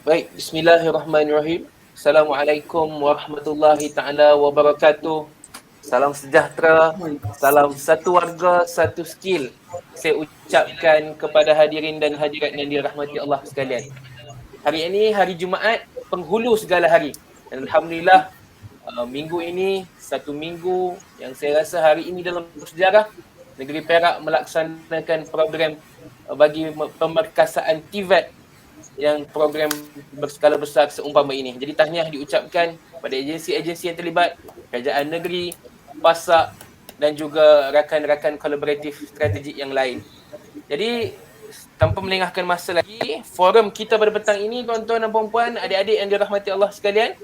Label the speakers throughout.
Speaker 1: Baik, bismillahirrahmanirrahim. Assalamualaikum warahmatullahi taala wabarakatuh. Salam sejahtera, salam satu warga, satu skill. Saya ucapkan kepada hadirin dan hadirat yang dirahmati Allah sekalian. Hari ini hari Jumaat, penghulu segala hari. Dan Alhamdulillah, minggu ini satu minggu yang saya rasa hari ini dalam sejarah negeri Perak melaksanakan program bagi pemerkasaan TVET yang program berskala besar seumpama ini. Jadi tahniah diucapkan pada agensi-agensi yang terlibat, kerajaan negeri, PASAK dan juga rakan-rakan kolaboratif strategik yang lain. Jadi tanpa melengahkan masa lagi, forum kita pada petang ini tuan-tuan dan puan-puan, adik-adik yang dirahmati Allah sekalian,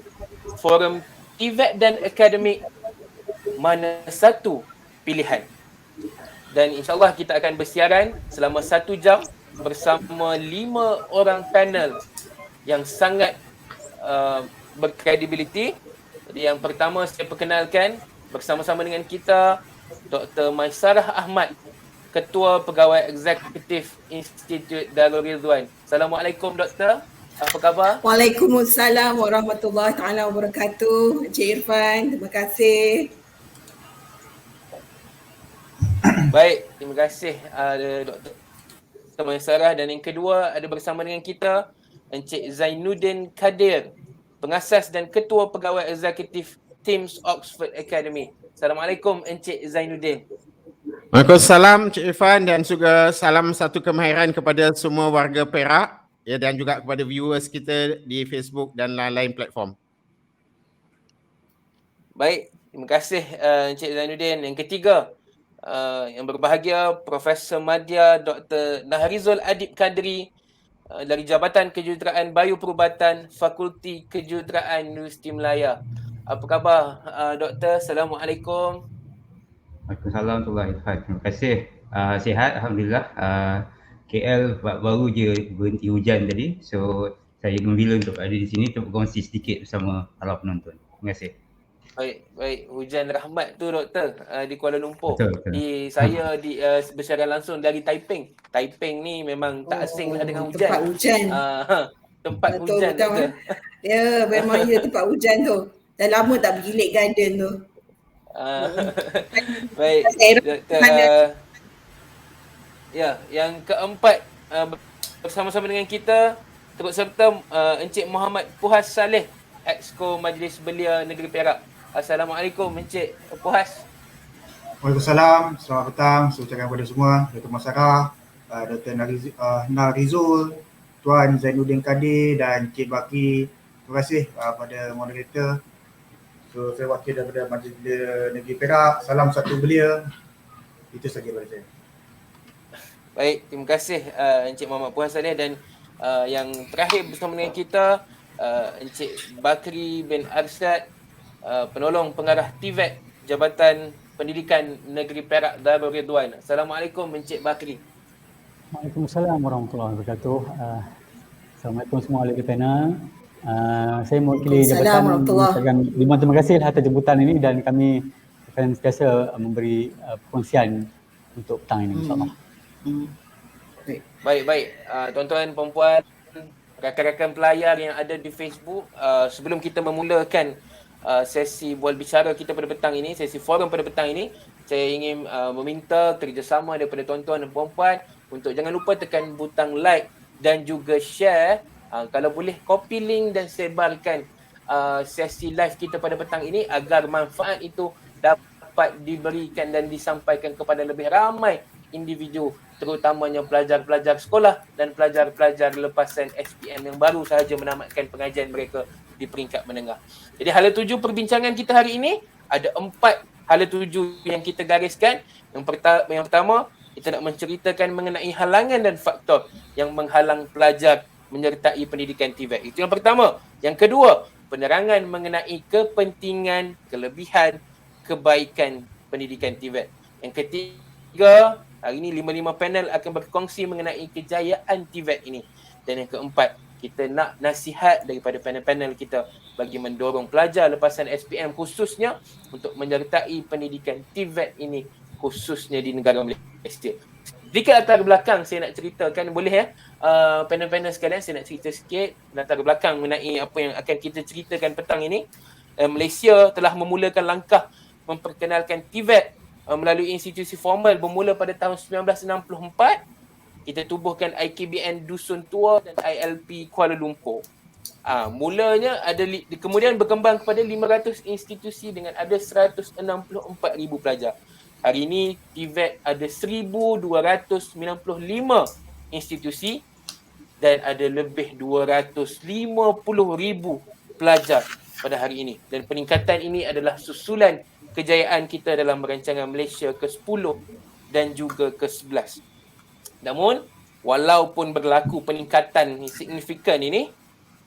Speaker 1: forum TVET dan akademik mana satu pilihan. Dan insyaAllah kita akan bersiaran selama 1 jam bersama 5 orang panel yang sangat berkredibiliti. Jadi yang pertama saya perkenalkan bersama-sama dengan kita Dr. Maisarah Ahmad, Ketua Pegawai Eksekutif Institut Darul Ridwan. Assalamualaikum Doktor. Apa khabar?
Speaker 2: Waalaikumsalam warahmatullahi taala wabarakatuh. Encik Irfan, terima kasih.
Speaker 1: Baik, terima kasih Dr. Maisarah. Dan yang kedua ada bersama dengan kita Encik Zainuddin Kadir, Pengasas dan Ketua Pegawai Eksekutif Teams Oxford Academy. Assalamualaikum Encik Zainuddin.
Speaker 3: Waalaikumsalam Cik Irfan dan juga salam satu kemahiran kepada semua warga Perak ya, dan juga kepada viewers kita di Facebook dan lain-lain platform.
Speaker 1: Baik, terima kasih Encik Zainuddin. Yang ketiga, yang berbahagia Profesor Madya Dr. Nahrizul Adib Kadri dari Jabatan Kejuruteraan Bioperubatan Fakulti Kejuruteraan Universiti Melaya. Apa khabar Doktor? Assalamualaikum.
Speaker 4: Waalaikumsalam warahmatullahi wabarakatuh. Terima kasih. Sihat Alhamdulillah. KL baru je berhenti hujan tadi. So saya gembira untuk ada di sini untuk berkongsi sedikit bersama para penonton. Terima kasih.
Speaker 1: Baik, hujan rahmat tu Doktor di Kuala Lumpur.
Speaker 4: Betul.
Speaker 1: Saya bersiaran langsung dari Taiping. Taiping ni memang tak asing lah dengan hujan.
Speaker 2: Tempat hujan.
Speaker 1: Tempat
Speaker 2: betul,
Speaker 1: hujan
Speaker 2: betul. Ya, memang ya tempat hujan tu. Dah lama tak pergi Lake Garden tu.
Speaker 1: Baik, Doktor. Ya, yang keempat bersama-sama dengan kita turut serta Encik Muhammad Puhas Saleh, Exco Majlis Belia Negeri Perak. Assalamualaikum Encik Puhas.
Speaker 5: Waalaikumsalam, selamat petang. Saya ucapkan kepada semua, Dr. Maisarah, Dr. Nahrizul, Tuan Zainuddin Kadir dan Cik Bakri. Terima kasih pada moderator. So, saya wakil daripada Majlis Belia Negeri Perak. Salam satu belia. Itu saja daripada saya.
Speaker 1: Baik, terima kasih Encik Muhammad Puhas Saleh. Dan yang terakhir bersama dengan kita Encik Bakri bin Arsyad, penolong pengarah TVET Jabatan Pendidikan Negeri Perak Darul Ridwan. Assalamualaikum Encik Bakri.
Speaker 6: Waalaikumsalam warahmatullahi wabarakatuh. Assalamualaikum semua ahli panel. Saya mewakili jabatan mengucapkan terima kasih atas jemputan ini dan kami akan sentiasa memberi perkongsian untuk petang ini insyaAllah.
Speaker 1: Baik. Tuan-tuan, perempuan, rakan-rakan pelayar yang ada di Facebook, sebelum kita memulakan sesi bual bicara kita pada petang ini, sesi forum pada petang ini, saya ingin meminta kerjasama daripada tuan-tuan dan puan-puan untuk jangan lupa tekan butang like dan juga share. Kalau boleh copy link dan sebarkan sesi live kita pada petang ini agar manfaat itu dapat diberikan dan disampaikan kepada lebih ramai individu, terutamanya pelajar-pelajar sekolah dan pelajar-pelajar lepasan SPM yang baru sahaja menamatkan pengajian mereka di peringkat menengah. Jadi hala tuju perbincangan kita hari ini ada 4 hala tuju yang kita gariskan. Yang pertama, kita nak menceritakan mengenai halangan dan faktor yang menghalang pelajar menyertai pendidikan TVET. Itu yang pertama. Yang kedua, penerangan mengenai kepentingan, kelebihan, kebaikan pendidikan TVET. Yang ketiga, hari ini 5 panel akan berkongsi mengenai kejayaan TVET ini. Dan yang keempat, kita nak nasihat daripada panel-panel kita bagi mendorong pelajar lepasan SPM khususnya untuk menyertai pendidikan TVET ini khususnya di negara Malaysia. Sedikit latar belakang saya nak ceritakan, boleh ya? Panel-panel sekalian, saya nak cerita sikit latar belakang mengenai apa yang akan kita ceritakan petang ini. Malaysia telah memulakan langkah memperkenalkan TVET melalui institusi formal bermula pada tahun 1964. Kita tubuhkan IKBN Dusun Tua dan ILP Kuala Lumpur. Mulanya kemudian berkembang kepada 500 institusi dengan ada 164,000 pelajar. Hari ini TVET ada 1,295 institusi dan ada lebih 250,000 pelajar pada hari ini. Dan peningkatan ini adalah susulan kejayaan kita dalam rancangan Malaysia ke-10 dan juga ke-11. Namun, walaupun berlaku peningkatan signifikan ini,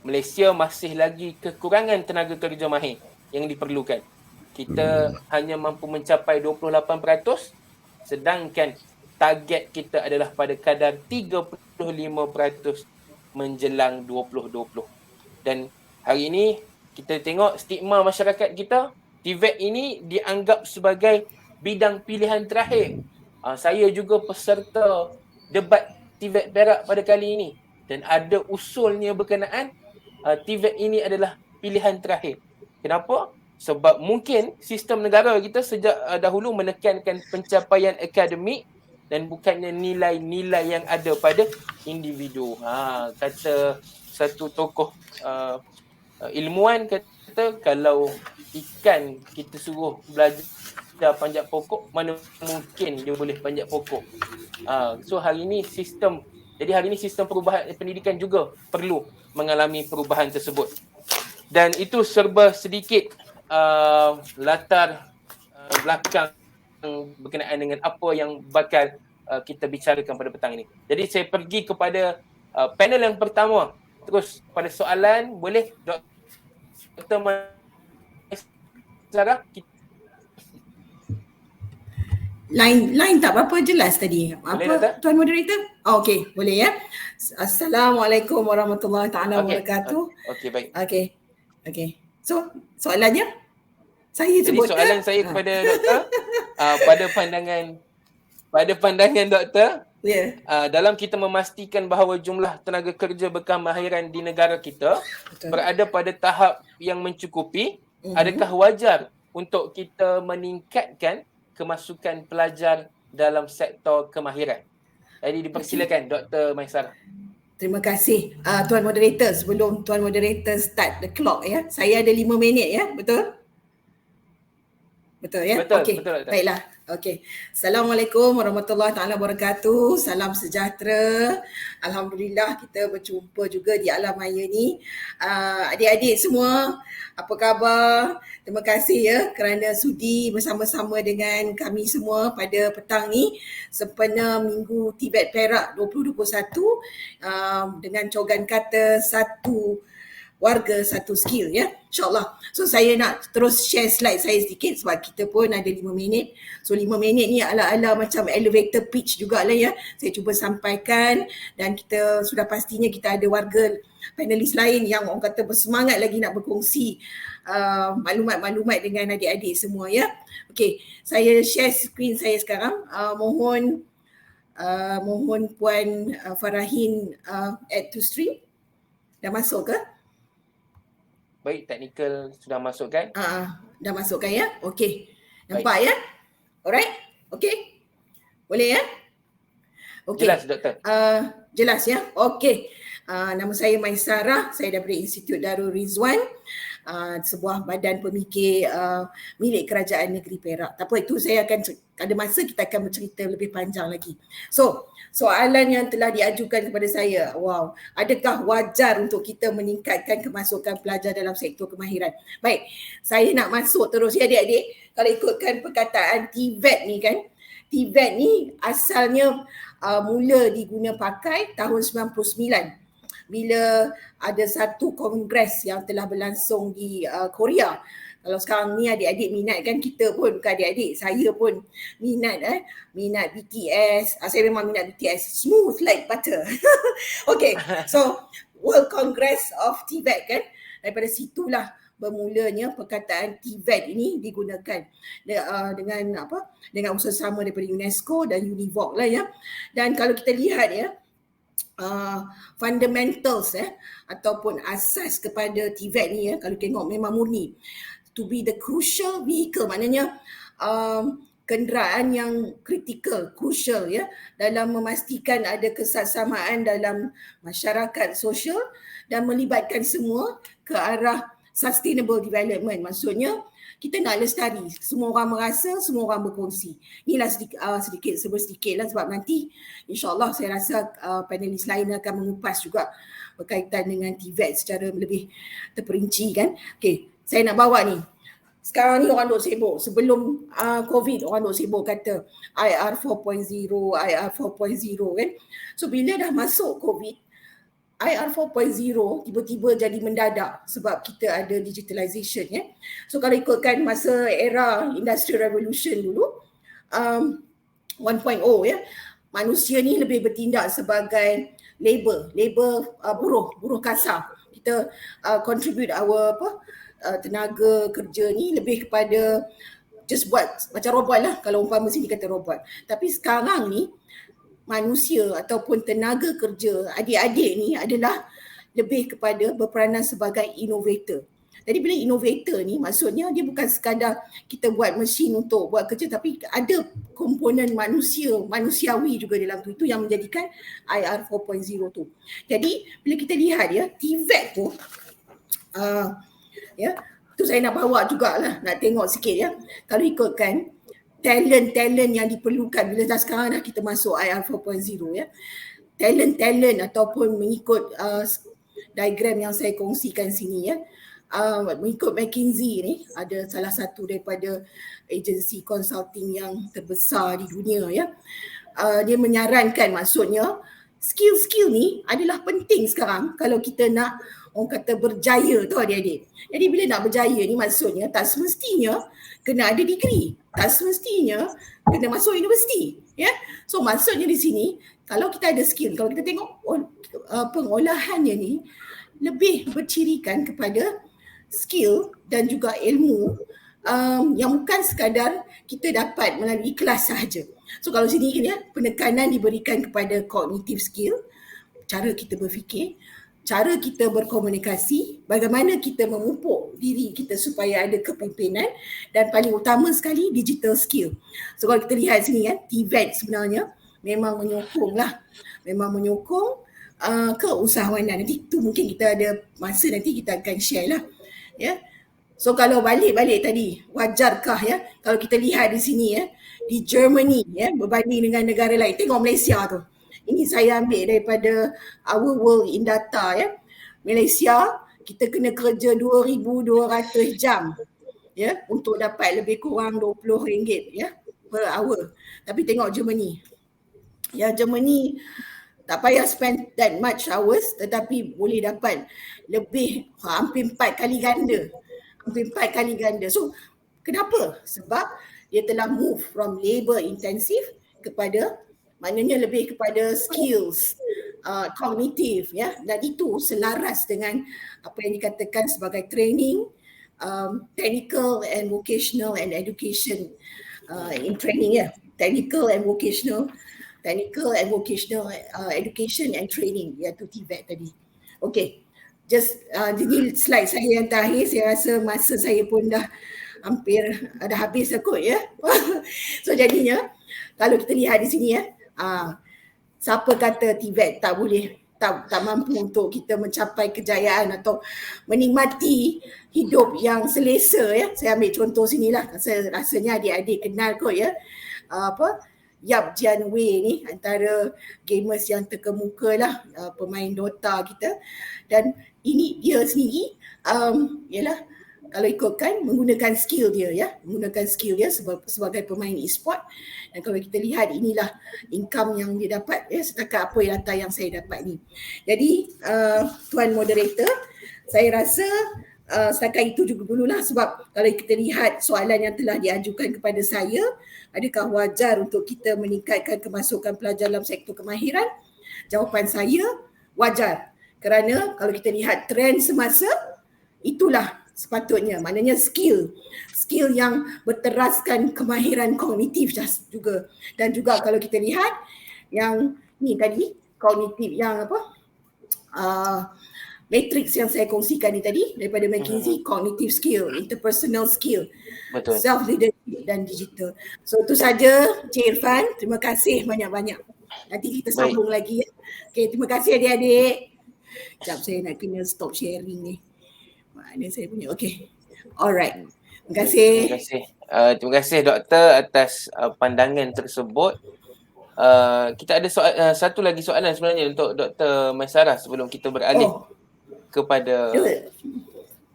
Speaker 1: Malaysia masih lagi kekurangan tenaga kerja mahir yang diperlukan. Kita hanya mampu mencapai 28%, sedangkan target kita adalah pada kadar 35% menjelang 2020. Dan hari ini kita tengok stigma masyarakat kita, TVET ini dianggap sebagai bidang pilihan terakhir. Saya juga peserta debat TVET Perak pada kali ini dan ada usulnya berkenaan TVET ini adalah pilihan terakhir. Kenapa? Sebab mungkin sistem negara kita sejak dahulu menekankan pencapaian akademik dan bukannya nilai-nilai yang ada pada individu. Kata satu tokoh ilmuwan, kata kalau ikan kita suruh belajar panjat pokok, mana mungkin dia boleh panjat pokok. So hari ini sistem perubahan pendidikan juga perlu mengalami perubahan tersebut. Dan itu serba sedikit latar belakang berkenaan dengan apa yang bakal kita bicarakan pada petang ini. Jadi saya pergi kepada panel yang pertama. Terus pada soalan, boleh Dr. Sarah?
Speaker 2: Line tak berapa jelas tadi. Apa Tuan Moderator? Okey, boleh ya. Assalamualaikum warahmatullahi taala wabarakatuh.
Speaker 1: Okey, baik.
Speaker 2: Okey. So, soalannya saya sebut.
Speaker 1: Jadi soalan saya kepada doktor, pada pandangan doktor, dalam kita memastikan bahawa jumlah tenaga kerja berkemahiran di negara kita berada pada tahap yang mencukupi, adakah wajar untuk kita meningkatkan kemasukan pelajar dalam sektor kemahiran? Jadi dipersilakan Dr. Maisarah.
Speaker 2: Terima kasih Tuan Moderator. Sebelum Tuan Moderator start the clock ya, saya ada 5 minit ya, betul? Betul ya?
Speaker 1: Betul,
Speaker 2: okay.
Speaker 1: betul.
Speaker 2: Baiklah. Okey. Assalamualaikum warahmatullahi taala wabarakatuh. Salam sejahtera. Alhamdulillah kita berjumpa juga di alam maya ni. Adik-adik semua, apa khabar? Terima kasih ya kerana sudi bersama-sama dengan kami semua pada petang ni sempena Minggu TVET Perak 2021 dengan cogan kata satu warga satu skill ya, insyaAllah. So saya nak terus share slide saya sedikit sebab kita pun ada 5 minit. So 5 minit ni ala-ala macam elevator pitch jugalah ya. Saya cuba sampaikan dan kita sudah pastinya kita ada warga panelis lain yang orang kata bersemangat lagi nak berkongsi maklumat-maklumat dengan adik-adik semua ya. Okey, saya share screen saya sekarang. Mohon Puan Farahin add to stream. Dah masuk ke?
Speaker 1: Baik, teknikal sudah masuk kan?
Speaker 2: Dah masuk kan ya? Okey. Nampak ya? Alright? Okey. Boleh ya? Okey.
Speaker 1: Jelas doktor.
Speaker 2: Jelas ya? Okey. Nama saya Maisarah, saya daripada Institut Darul Rizwan, sebuah badan pemikir milik Kerajaan Negeri Perak. Tak apa, itu saya akan ada masa kita akan bercerita lebih panjang lagi. So, soalan yang telah diajukan kepada saya, adakah wajar untuk kita meningkatkan kemasukan pelajar dalam sektor kemahiran? Baik, saya nak masuk terus ya adik-adik. Kalau ikutkan perkataan TVET ni kan, TVET ni asalnya mula diguna pakai tahun 99 bila ada satu kongres yang telah berlangsung di Korea. Kalau sekarang ni adik-adik minat kan, kita pun bukan adik-adik, saya pun minat BTS. Saya memang minat BTS, smooth like butter. Okay, so World Congress of TVET kan, daripada situlah bermulanya perkataan TVET ini digunakan dengan usaha-sama daripada UNESCO dan Univoc lah ya. Dan kalau kita lihat ya, fundamentals ataupun asas kepada TVET ni ya, kalau tengok memang murni to be the crucial vehicle, maknanya kenderaan yang kritikal, crucial ya, dalam memastikan ada kesaksamaan dalam masyarakat sosial dan melibatkan semua ke arah sustainable development. Maksudnya kita nak lestari, semua orang merasa, semua orang berkongsi. Inilah sedikit lah, sebab nanti insyaAllah saya rasa panelis lain akan mengupas juga berkaitan dengan TVET secara lebih terperinci kan. Okey, saya nak bawa ni. Sekarang ni orang duk sibuk, sebelum COVID orang duk sibuk kata IR 4.0, IR 4.0 kan. So bila dah masuk COVID, IR 4.0 tiba-tiba jadi mendadak sebab kita ada digitalization ya. So kalau ikutkan masa era Industrial Revolution dulu, 1.0 ya, manusia ni lebih bertindak sebagai labor buruh kasar. Kita contribute our tenaga kerja ni lebih kepada just buat macam robot lah, kalau umpama sini kata robot. Tapi sekarang ni manusia ataupun tenaga kerja adik-adik ni adalah lebih kepada berperanan sebagai innovator. Jadi bila innovator ni maksudnya dia bukan sekadar kita buat mesin untuk buat kerja, tapi ada komponen manusiawi juga dalam tu. Itu yang menjadikan IR 4.0 tu. Jadi bila kita lihat ya, TVET tu ya, tu saya nak bawa jugalah, nak tengok sikit ya. Kalau ikutkan talent yang diperlukan bila dah sekarang dah kita masuk IR 4.0 ya. Talent ataupun mengikut diagram yang saya kongsikan sini ya. Mengikut McKinsey ni, ada salah satu daripada agensi consulting yang terbesar di dunia ya. Dia menyarankan, maksudnya skill ni adalah penting sekarang kalau kita nak orang kata berjaya tu adik-adik. Jadi bila nak berjaya ni maksudnya tak semestinya kena ada degree, tak semestinya kena masuk universiti ya. So maksudnya di sini kalau kita ada skill, kalau kita tengok pengolahannya ni lebih bercirikan kepada skill dan juga ilmu yang bukan sekadar kita dapat melalui kelas sahaja. So kalau sini ya, penekanan diberikan kepada cognitive skill, cara kita berfikir, cara kita berkomunikasi, bagaimana kita memupuk diri kita supaya ada kepimpinan, dan paling utama sekali digital skill. So kalau kita lihat sini kan, TVET sebenarnya memang menyokong keusahawanan. Nanti tu mungkin kita ada masa nanti kita akan share lah ya. So kalau balik tadi, wajarkah ya kalau kita lihat di sini ya, di Germany ya, berbanding dengan negara lain, tengok Malaysia tu. Ini saya ambil daripada Our World in Data ya. Malaysia kita kena kerja 2,200 jam ya untuk dapat lebih kurang RM20 ya per hour. Tapi tengok Germany. Ya, Germany tak payah spend that much hours tetapi boleh dapat lebih hampir 4 kali ganda. So kenapa? Sebab dia telah move from labor intensive kepada, maknanya lebih kepada skills kognitif ya, dan itu selaras dengan apa yang dikatakan sebagai training, technical and vocational and education in training ya, technical and vocational education and training, iaitu TVET tadi. Okay, just ini slide saya yang terakhir. Saya rasa masa saya pun dah hampir dah habis kot ya. So jadinya kalau kita lihat di sini ya, siapa kata TVET tak mampu untuk kita mencapai kejayaan atau menikmati hidup yang selesa ya. Saya ambil contoh sinilah. Rasanya adik-adik kenal kot ya. Yap Jian Wei ni antara gamers yang terkemuka lah, pemain Dota kita. Dan ini dia sendiri ialah kalau ikutkan menggunakan skill dia ya, sebagai pemain e-sport. Dan kalau kita lihat inilah income yang dia dapat ya, setakat apa data yang saya dapat ni. Jadi Tuan Moderator, saya rasa setakat itu juga dululah, sebab kalau kita lihat soalan yang telah diajukan kepada saya, adakah wajar untuk kita meningkatkan kemasukan pelajar dalam sektor kemahiran? Jawapan saya wajar, kerana kalau kita lihat trend semasa, itulah sepatutnya. Maknanya skill yang berteraskan kemahiran kognitif juga. Dan juga kalau kita lihat yang ni tadi, kognitif yang matrix yang saya kongsikan ni tadi daripada McKinsey, cognitive skill, interpersonal skill,
Speaker 1: Betul.
Speaker 2: self leadership dan digital. So itu saja Cik Irfan, terima kasih banyak-banyak. Nanti kita sambung lagi ya. Okay, terima kasih adik-adik. Sekejap saya nak kena stop sharing ni. Mana saya punya, okay. Alright. Terima kasih.
Speaker 1: Terima kasih. Terima kasih Doktor atas pandangan tersebut. Kita ada satu lagi soalan sebenarnya untuk Dr. Maisarah sebelum kita beralih kepada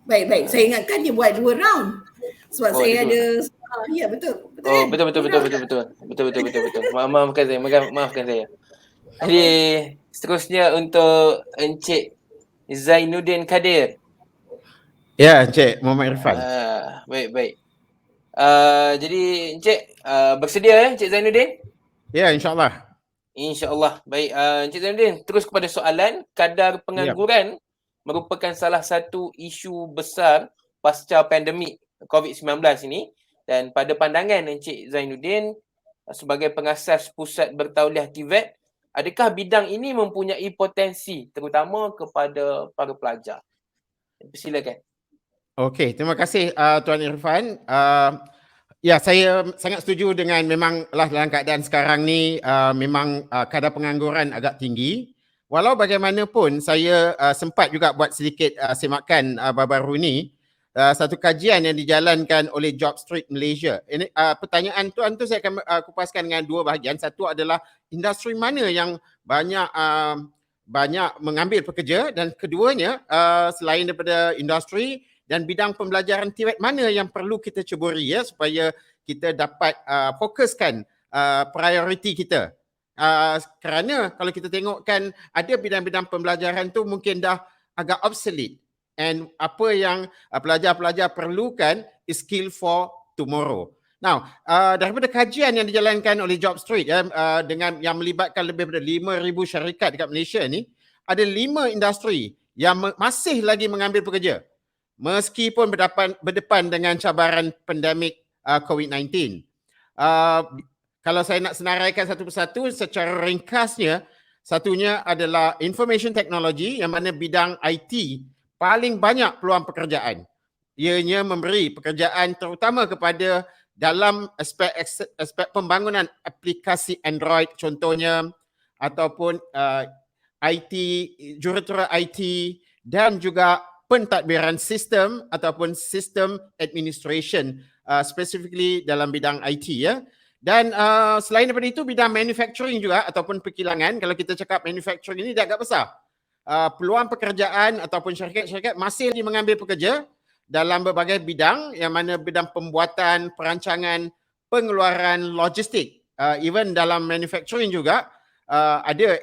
Speaker 2: baik. Saya ingatkan dia buat 2 round. Sebab saya ada ya betul. Betul. Maafkan saya. Jadi seterusnya untuk Encik Zainuddin Kadir.
Speaker 3: Ya, Encik Muhammad Irfan.
Speaker 1: Baik. Jadi Encik bersedia Encik Zainuddin?
Speaker 3: Ya, insyaAllah.
Speaker 1: InsyaAllah. Baik, Encik Zainuddin, terus kepada soalan. Kadar pengangguran merupakan salah satu isu besar pasca pandemik COVID-19 ini. Dan pada pandangan Encik Zainuddin sebagai pengasas Pusat Bertauliah TVET, adakah bidang ini mempunyai potensi terutama kepada para pelajar? Silakan.
Speaker 3: Okey, terima kasih Tuan Irfan. Ya, saya sangat setuju dengan memanglah dalam keadaan sekarang ni memang kadar pengangguran agak tinggi. Walau bagaimanapun saya sempat juga buat sedikit semakan baru-baru ni satu kajian yang dijalankan oleh JobStreet Malaysia. Ini pertanyaan tuan tu saya akan kupaskan dengan 2 bahagian. Satu adalah industri mana yang banyak mengambil pekerja, dan keduanya selain daripada industri dan bidang pembelajaran TVET mana yang perlu kita ceburi ya supaya kita dapat fokuskan prioriti kita. Kerana kalau kita tengokkan ada bidang-bidang pembelajaran tu mungkin dah agak obsolete, and apa yang pelajar-pelajar perlukan is skill for tomorrow. Now, daripada kajian yang dijalankan oleh JobStreet dengan yang melibatkan lebih daripada 5,000 syarikat dekat Malaysia ni, ada 5 industri yang masih lagi mengambil pekerja meskipun berdepan dengan cabaran pandemik COVID-19. Kalau saya nak senaraikan satu persatu secara ringkasnya, satunya adalah information technology yang mana bidang IT paling banyak peluang pekerjaan. Ianya memberi pekerjaan terutama kepada dalam aspek pembangunan aplikasi Android contohnya, ataupun IT, jurutera IT, dan juga pentadbiran sistem ataupun sistem administration specifically dalam bidang IT ya. Dan selain daripada itu bidang manufacturing juga ataupun perkilangan. Kalau kita cakap manufacturing ini dia agak besar. Peluang pekerjaan ataupun syarikat-syarikat masih lagi mengambil pekerja dalam berbagai bidang yang mana bidang pembuatan, perancangan, pengeluaran, logistik. Even dalam manufacturing juga ada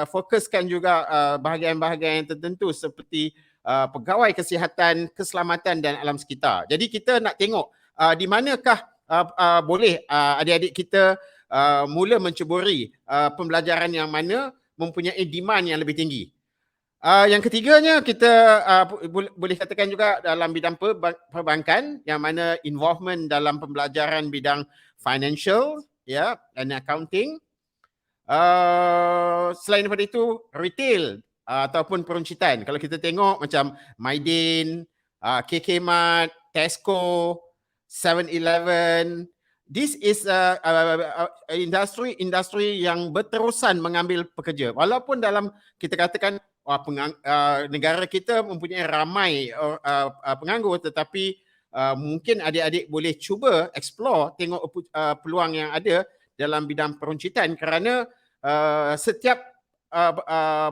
Speaker 3: fokuskan juga bahagian-bahagian yang tertentu seperti pegawai kesihatan, keselamatan dan alam sekitar. Jadi kita nak tengok di manakah boleh adik-adik kita mula menceburi pembelajaran yang mana mempunyai demand yang lebih tinggi. Yang ketiganya kita boleh katakan juga dalam bidang perbankan yang mana involvement dalam pembelajaran bidang financial ya and accounting. Selain daripada itu retail ataupun peruncitan. Kalau kita tengok macam Maidin, KK Mart, Tesco, 7-Eleven, this is industri yang berterusan mengambil pekerja. Walaupun dalam kita katakan negara kita mempunyai ramai penganggur, tetapi mungkin adik-adik boleh cuba explore, tengok peluang yang ada dalam bidang peruncitan kerana setiap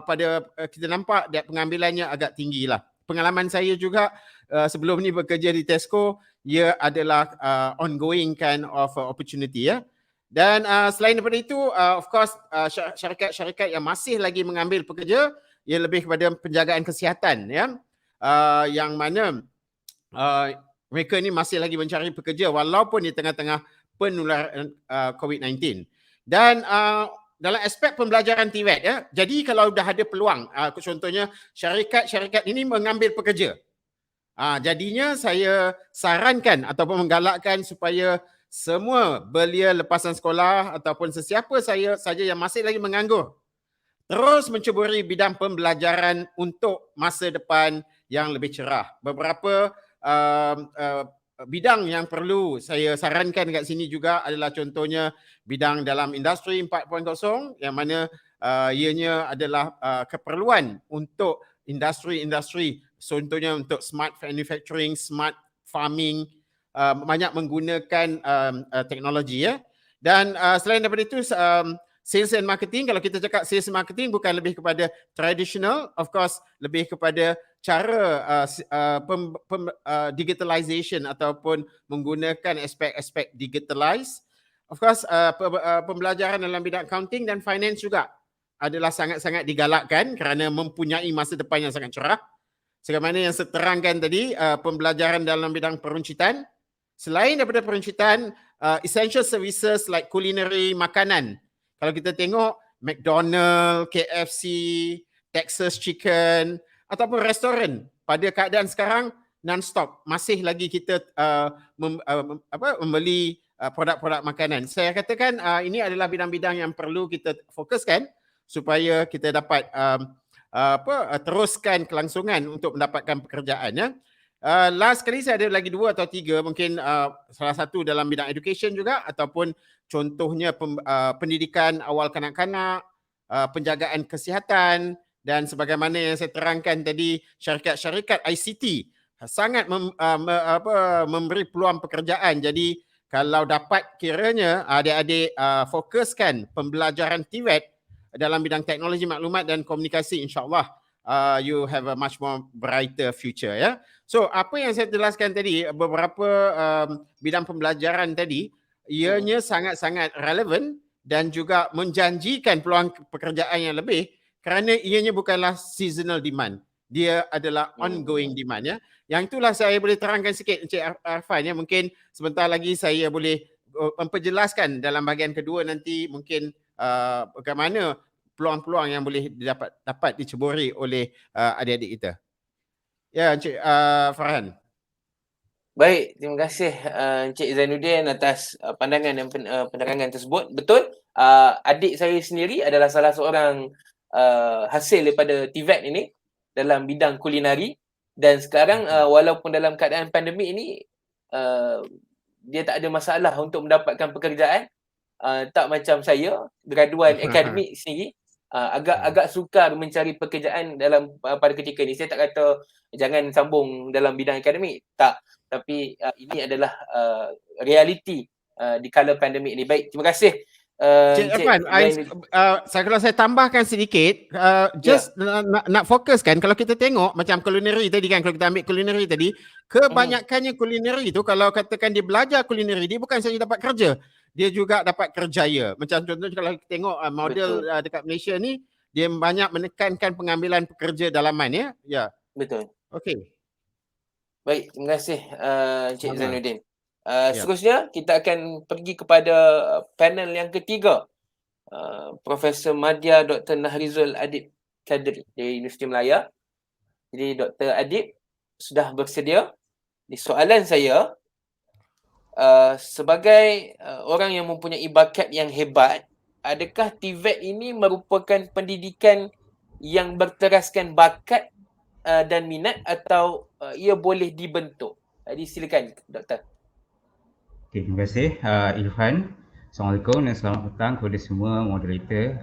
Speaker 3: pada kita nampak pengambilannya agak tinggi lah. Pengalaman saya juga sebelum ni bekerja di Tesco, ia adalah ongoing kind of opportunity ya. Dan selain daripada itu, of course syarikat-syarikat yang masih lagi mengambil pekerja, ia lebih kepada penjagaan kesihatan ya, yang mana mereka ni masih lagi mencari pekerja walaupun di tengah-tengah penularan COVID-19. Dan dalam aspek pembelajaran TVET ya, jadi kalau dah ada peluang, contohnya syarikat-syarikat ini mengambil pekerja, Jadinya saya sarankan ataupun menggalakkan supaya semua belia lepasan sekolah ataupun sesiapa saja yang masih lagi menganggur terus mencuburi bidang pembelajaran untuk masa depan yang lebih cerah. Beberapa bidang yang perlu saya sarankan kat sini juga adalah contohnya bidang dalam industri 4.0 yang mana ianya adalah keperluan untuk industri-industri, contohnya untuk smart manufacturing, smart farming, banyak menggunakan teknologi ya. Dan selain daripada itu sales and marketing, kalau kita cakap sales and marketing bukan lebih kepada traditional, of course lebih kepada cara digitalization ataupun menggunakan aspek-aspek digitalize. Of course pembelajaran dalam bidang accounting dan finance juga adalah sangat-sangat digalakkan kerana mempunyai masa depan yang sangat cerah. Sebagaimana yang saya terangkan tadi, pembelajaran dalam bidang peruncitan. Selain daripada peruncitan, essential services like culinary, makanan. Kalau kita tengok McDonald's, KFC, Texas Chicken ataupun restoran pada keadaan sekarang non-stop. Masih lagi kita membeli produk-produk makanan. Saya katakan ini adalah bidang-bidang yang perlu kita fokuskan supaya kita dapat teruskan kelangsungan untuk mendapatkan pekerjaan ya. Last kali saya ada lagi 2 atau 3 mungkin salah satu dalam bidang education juga ataupun contohnya pendidikan awal kanak-kanak, penjagaan kesihatan dan sebagaimana yang saya terangkan tadi syarikat-syarikat ICT sangat memberi peluang pekerjaan. Jadi kalau dapat kiranya adik-adik fokuskan pembelajaran TVET dalam bidang teknologi maklumat dan komunikasi, insyaAllah you have a much more brighter future ya. So apa yang saya jelaskan tadi, beberapa bidang pembelajaran tadi, ianya sangat-sangat relevan dan juga menjanjikan peluang pekerjaan yang lebih kerana ianya bukanlah seasonal demand. Dia adalah ongoing demand ya. Yang itulah saya boleh terangkan sikit Encik Arfan ya. Mungkin sebentar lagi saya boleh memperjelaskan dalam bahagian kedua nanti mungkin bagaimana peluang-peluang yang boleh dapat diceburi oleh adik-adik kita. Ya Encik Farhan.
Speaker 1: Baik, terima kasih Encik Zainuddin atas pandangan dan penerangan tersebut. Betul, adik saya sendiri adalah salah seorang hasil daripada TVET ini dalam bidang kulinari dan sekarang walaupun dalam keadaan pandemik ini dia tak ada masalah untuk mendapatkan pekerjaan, tak macam saya, graduan akademik sendiri. Agak sukar mencari pekerjaan dalam pada ketika ini. Saya tak kata jangan sambung dalam bidang akademik, tak, tapi ini adalah realiti di kala pandemik ini. Baik, terima kasih
Speaker 3: Cik Irfan, kalau saya tambahkan sedikit, nak fokuskan, kalau kita tengok macam culinary tadi kan, kalau kita ambil culinary tadi, kebanyakannya culinary tu kalau katakan dia belajar culinary, dia bukan saja dapat kerja, dia juga dapat kerjaya. Macam contohnya kalau kita tengok model dekat Malaysia ni, dia banyak menekankan pengambilan pekerja dalaman ya. Ya.
Speaker 1: Betul.
Speaker 3: Okey.
Speaker 1: Baik, terima kasih Encik Zainuddin. Seterusnya kita akan pergi kepada panel yang ketiga. Profesor Madya Dr. Nahrizul Adib Kadri dari Universiti Melaya. Jadi Dr. Adib sudah bersedia. Di soalan saya, sebagai orang yang mempunyai bakat yang hebat, adakah TVET ini merupakan pendidikan yang berteraskan bakat dan minat atau ia boleh dibentuk? Jadi silakan Doktor.
Speaker 4: Okay, terima kasih Irfan. Assalamualaikum dan selamat petang kepada semua moderator,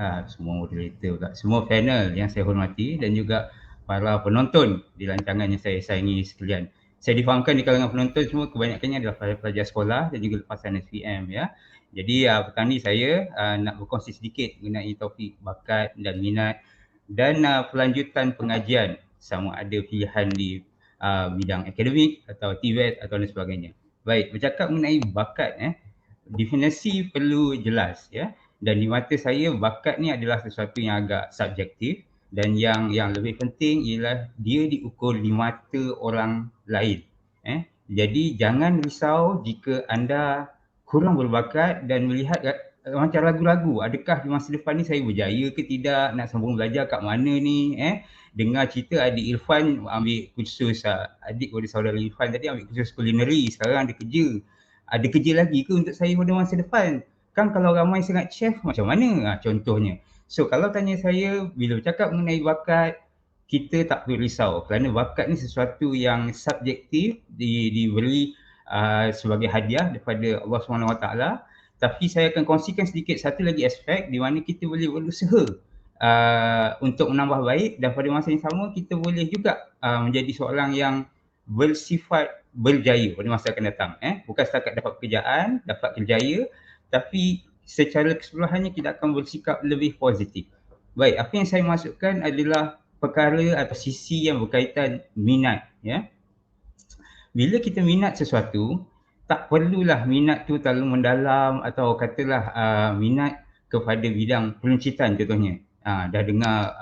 Speaker 4: semua panel yang saya hormati dan juga para penonton di rancangan yang saya sayangi sekalian. Saya difahamkan di kalangan penonton semua kebanyakannya adalah pelajar sekolah dan juga lepasan SPM ya. Jadi petang ni saya nak berkongsi sedikit mengenai topik bakat dan minat dan pelanjutan pengajian sama ada pilihan di bidang akademik atau TVET atau dan sebagainya. Baik, bercakap mengenai bakat definisi perlu jelas ya. Dan di mata saya bakat ni adalah sesuatu yang agak subjektif dan yang lebih penting ialah dia diukur di mata orang lain. Jadi jangan risau jika anda kurang berbakat dan melihat macam ragu-ragu, adakah di masa depan ni saya berjaya ke tidak, nak sambung belajar kat mana ni, dengar cerita adik Irfan ambil kursus, adik kepada saudara Irfan tadi ambil kursus culinary, sekarang ada kerja lagi ke untuk saya pada masa depan? Kan kalau ramai sangat chef macam mana? Contohnya. So kalau tanya saya, bila bercakap mengenai bakat, kita tak perlu risau kerana bakat ni sesuatu yang subjektif, diberi sebagai hadiah daripada Allah SWT. Tapi saya akan kongsikan sedikit satu lagi aspek di mana kita boleh berusaha untuk menambah baik, dan pada masa yang sama kita boleh juga menjadi seorang yang bersifat berjaya pada masa akan datang. Bukan setakat dapat pekerjaan, dapat kerjaya, tapi secara keseluruhannya kita akan bersikap lebih positif. Baik, apa yang saya masukkan adalah perkara atau sisi yang berkaitan minat. Bila kita minat sesuatu, tak perlulah minat tu terlalu mendalam atau katalah minat kepada bidang peluncitan contohnya. Dah dengar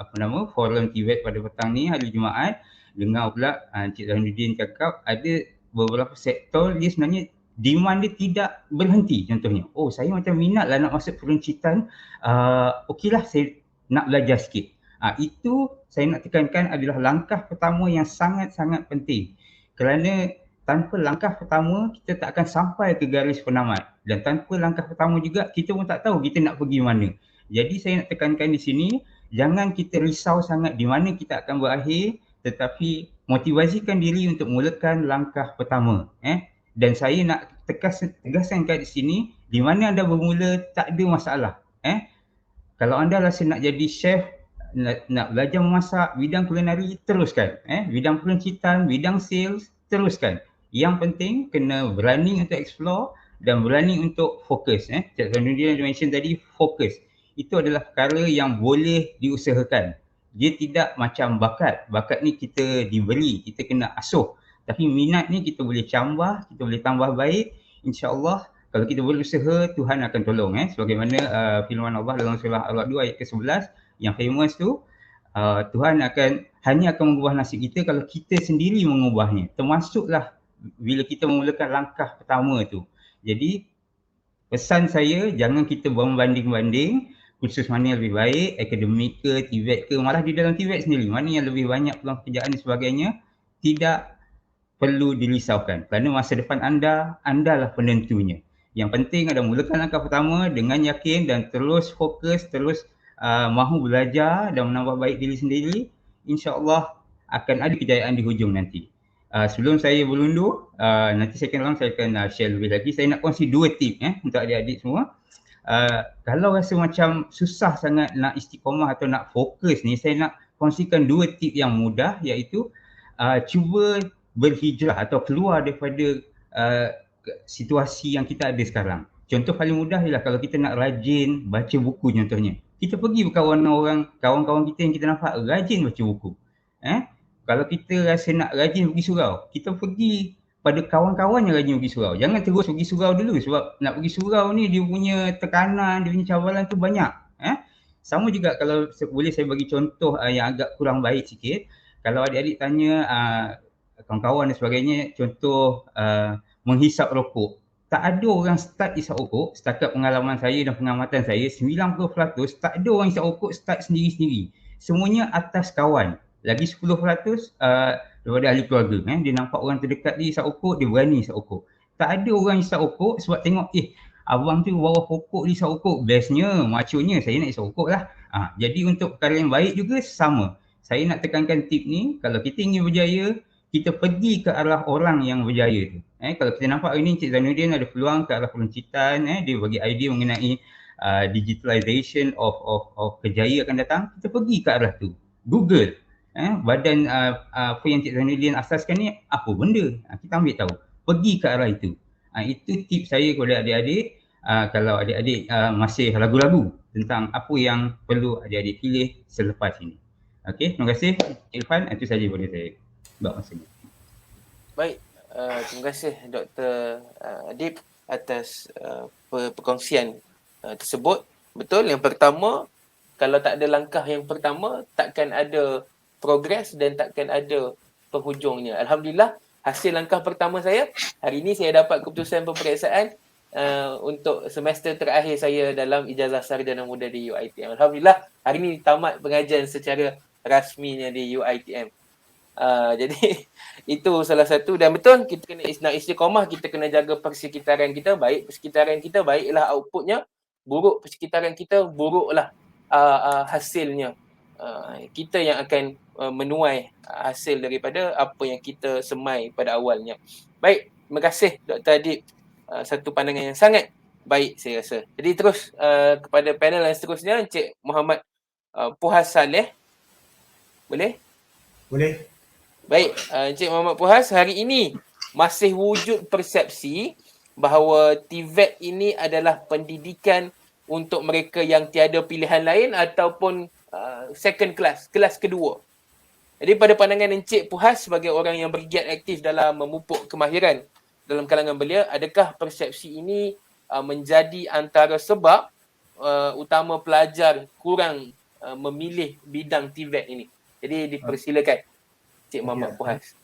Speaker 4: forum Tibet pada petang ni hari Jumaat, dengar pula Encik Zainuddin cakap ada beberapa sektor dia sebenarnya demand dia tidak berhenti contohnya. Oh, saya macam minat lah nak masuk peluncitan, okeylah saya nak belajar sikit. Itu saya nak tekankan adalah langkah pertama yang sangat-sangat penting. Kerana tanpa langkah pertama, kita tak akan sampai ke garis penamat. Dan tanpa langkah pertama juga, kita pun tak tahu kita nak pergi mana. Jadi saya nak tekankan di sini, jangan kita risau sangat di mana kita akan berakhir, tetapi motivasikan diri untuk mulakan langkah pertama. Dan saya nak tegaskan kat di sini, di mana anda bermula tak ada masalah. Kalau anda rasa nak jadi chef, nak belajar memasak, bidang kulinari, teruskan. Bidang peluncitan, bidang sales, teruskan. Yang penting kena berani untuk explore dan berani untuk fokus. Cik Zainuddin mention tadi fokus. Itu adalah perkara yang boleh diusahakan. Dia tidak macam bakat. Bakat ni kita diberi, kita kena asuh. Tapi minat ni kita boleh cambah, kita boleh tambah baik. InsyaAllah kalau kita berusaha, Tuhan akan tolong. Sebagaimana firman Allah dalam surah Al-Ra'd ayat ke-11 yang famous tu, Tuhan hanya akan mengubah nasib kita kalau kita sendiri mengubahnya. Termasuklah bila kita memulakan langkah pertama tu. Jadi pesan saya, jangan kita berbanding-banding kursus mana yang lebih baik, akademik ke, Tibet ke, malah di dalam Tibet sendiri mana yang lebih banyak peluang pekerjaan dan sebagainya, tidak perlu dirisaukan kerana masa depan anda lah penentunya. Yang penting adalah mulakan langkah pertama dengan yakin dan terus fokus, terus mahu belajar dan menambah baik diri sendiri. InsyaAllah akan ada kejayaan di hujung nanti. Sebelum saya berundur, nanti saya akan share lebih lagi. Saya nak kongsi 2 tip untuk adik-adik semua. Kalau rasa macam susah sangat nak istiqamah atau nak fokus ni, saya nak kongsikan 2 tip yang mudah, iaitu cuba berhijrah atau keluar daripada situasi yang kita ada sekarang. Contoh paling mudah ialah kalau kita nak rajin baca buku contohnya. Kita pergi berkawan dengan kawan-kawan kita yang kita nampak rajin baca buku. Kalau kita rasa nak rajin pergi surau, kita pergi pada kawan-kawan yang rajin pergi surau. Jangan terus pergi surau dulu sebab nak pergi surau ni dia punya tekanan, dia punya cabaran tu banyak. Sama juga kalau boleh saya bagi contoh yang agak kurang baik sikit. Kalau adik-adik tanya kawan-kawan dan sebagainya, contoh menghisap rokok. Tak ada orang start hisap rokok, setakat pengalaman saya dan pengamatan saya, 90% tak ada orang hisap rokok start sendiri-sendiri. Semuanya atas kawan. Lagi 10% daripada ahli keluarga. Dia nampak orang terdekat dia hisap rokok, dia berani hisap rokok. Tak ada orang hisap rokok sebab tengok, abang tu bawa rokok dia hisap rokok, bestnya, maconya, saya nak hisap rokok lah. Jadi untuk perkara yang baik juga sama. Saya nak tekankan tip ni, kalau kita ingin berjaya, kita pergi ke arah orang yang berjaya tu. Kalau kita nampak hari ni Encik Zainuddin ada peluang ke arah peluncitan, dia bagi idea mengenai digitalization of kejaya akan datang, kita pergi ke arah tu. Google. Badan apa yang Encik Zainuddin asaskan ni apa benda, kita ambil tahu, pergi ke arah itu. Itu tip saya kepada adik-adik. Kalau adik-adik masih ragu-ragu tentang apa yang perlu adik-adik pilih selepas ini. Okey, terima kasih Irfan. Itu saja boleh saya buat masa ini.
Speaker 1: Baik, terima kasih Dr. Adib atas perkongsian tersebut. Betul, yang pertama, kalau tak ada langkah yang pertama, takkan ada progres dan takkan ada penghujungnya. Alhamdulillah, hasil langkah pertama saya, hari ini saya dapat keputusan peperiksaan untuk semester terakhir saya dalam ijazah sarjana muda di UiTM. Alhamdulillah hari ini tamat pengajian secara rasminya di UiTM. Jadi itu salah satu, dan betul kita kena nak istiqamah, kita kena jaga persekitaran kita baik, persekitaran kita baiklah outputnya, buruk persekitaran kita buruklah hasilnya. Kita yang akan menuai hasil daripada apa yang kita semai pada awalnya. Baik, terima kasih Dr. Adib. Satu pandangan yang sangat baik saya rasa. Jadi terus kepada panel yang seterusnya, Encik Muhammad Puhas Saleh. Boleh?
Speaker 5: Boleh.
Speaker 1: Baik, Encik Muhammad Puhas, hari ini masih wujud persepsi bahawa TVET ini adalah pendidikan untuk mereka yang tiada pilihan lain ataupun second class, kelas kedua. Jadi pada pandangan Encik Puhas sebagai orang yang bergiat aktif dalam memupuk kemahiran dalam kalangan belia, adakah persepsi ini menjadi antara sebab utama pelajar kurang memilih bidang TVET ini? Jadi dipersilakan Cik Muhammad Puhas.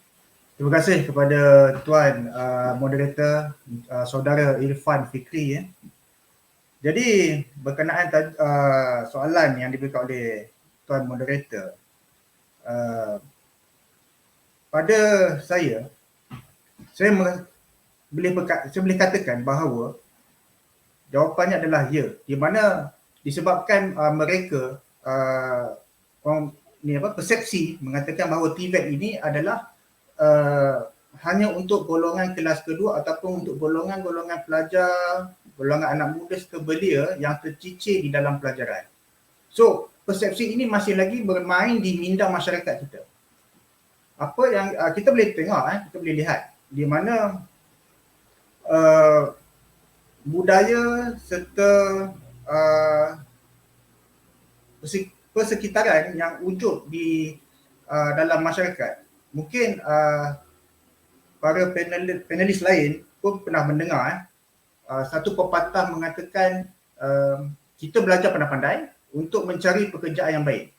Speaker 5: Terima kasih kepada Tuan moderator saudara Irfan Fikri. Jadi berkenaan soalan yang diberikan oleh Tuan moderator, pada saya boleh katakan bahawa jawapannya adalah ya, di mana disebabkan mereka persepsi mengatakan bahawa TVET ini adalah hanya untuk golongan kelas kedua ataupun untuk golongan-golongan pelajar, golongan anak muda serta belia yang tercicir di dalam pelajaran. So, persepsi ini masih lagi bermain di minda masyarakat kita. Apa yang kita boleh tengok, kita boleh lihat di mana budaya serta persekitaran yang wujud di dalam masyarakat. Mungkin para panelis lain pun pernah mendengar satu pepatah mengatakan kita belajar pandai-pandai untuk mencari pekerjaan yang baik.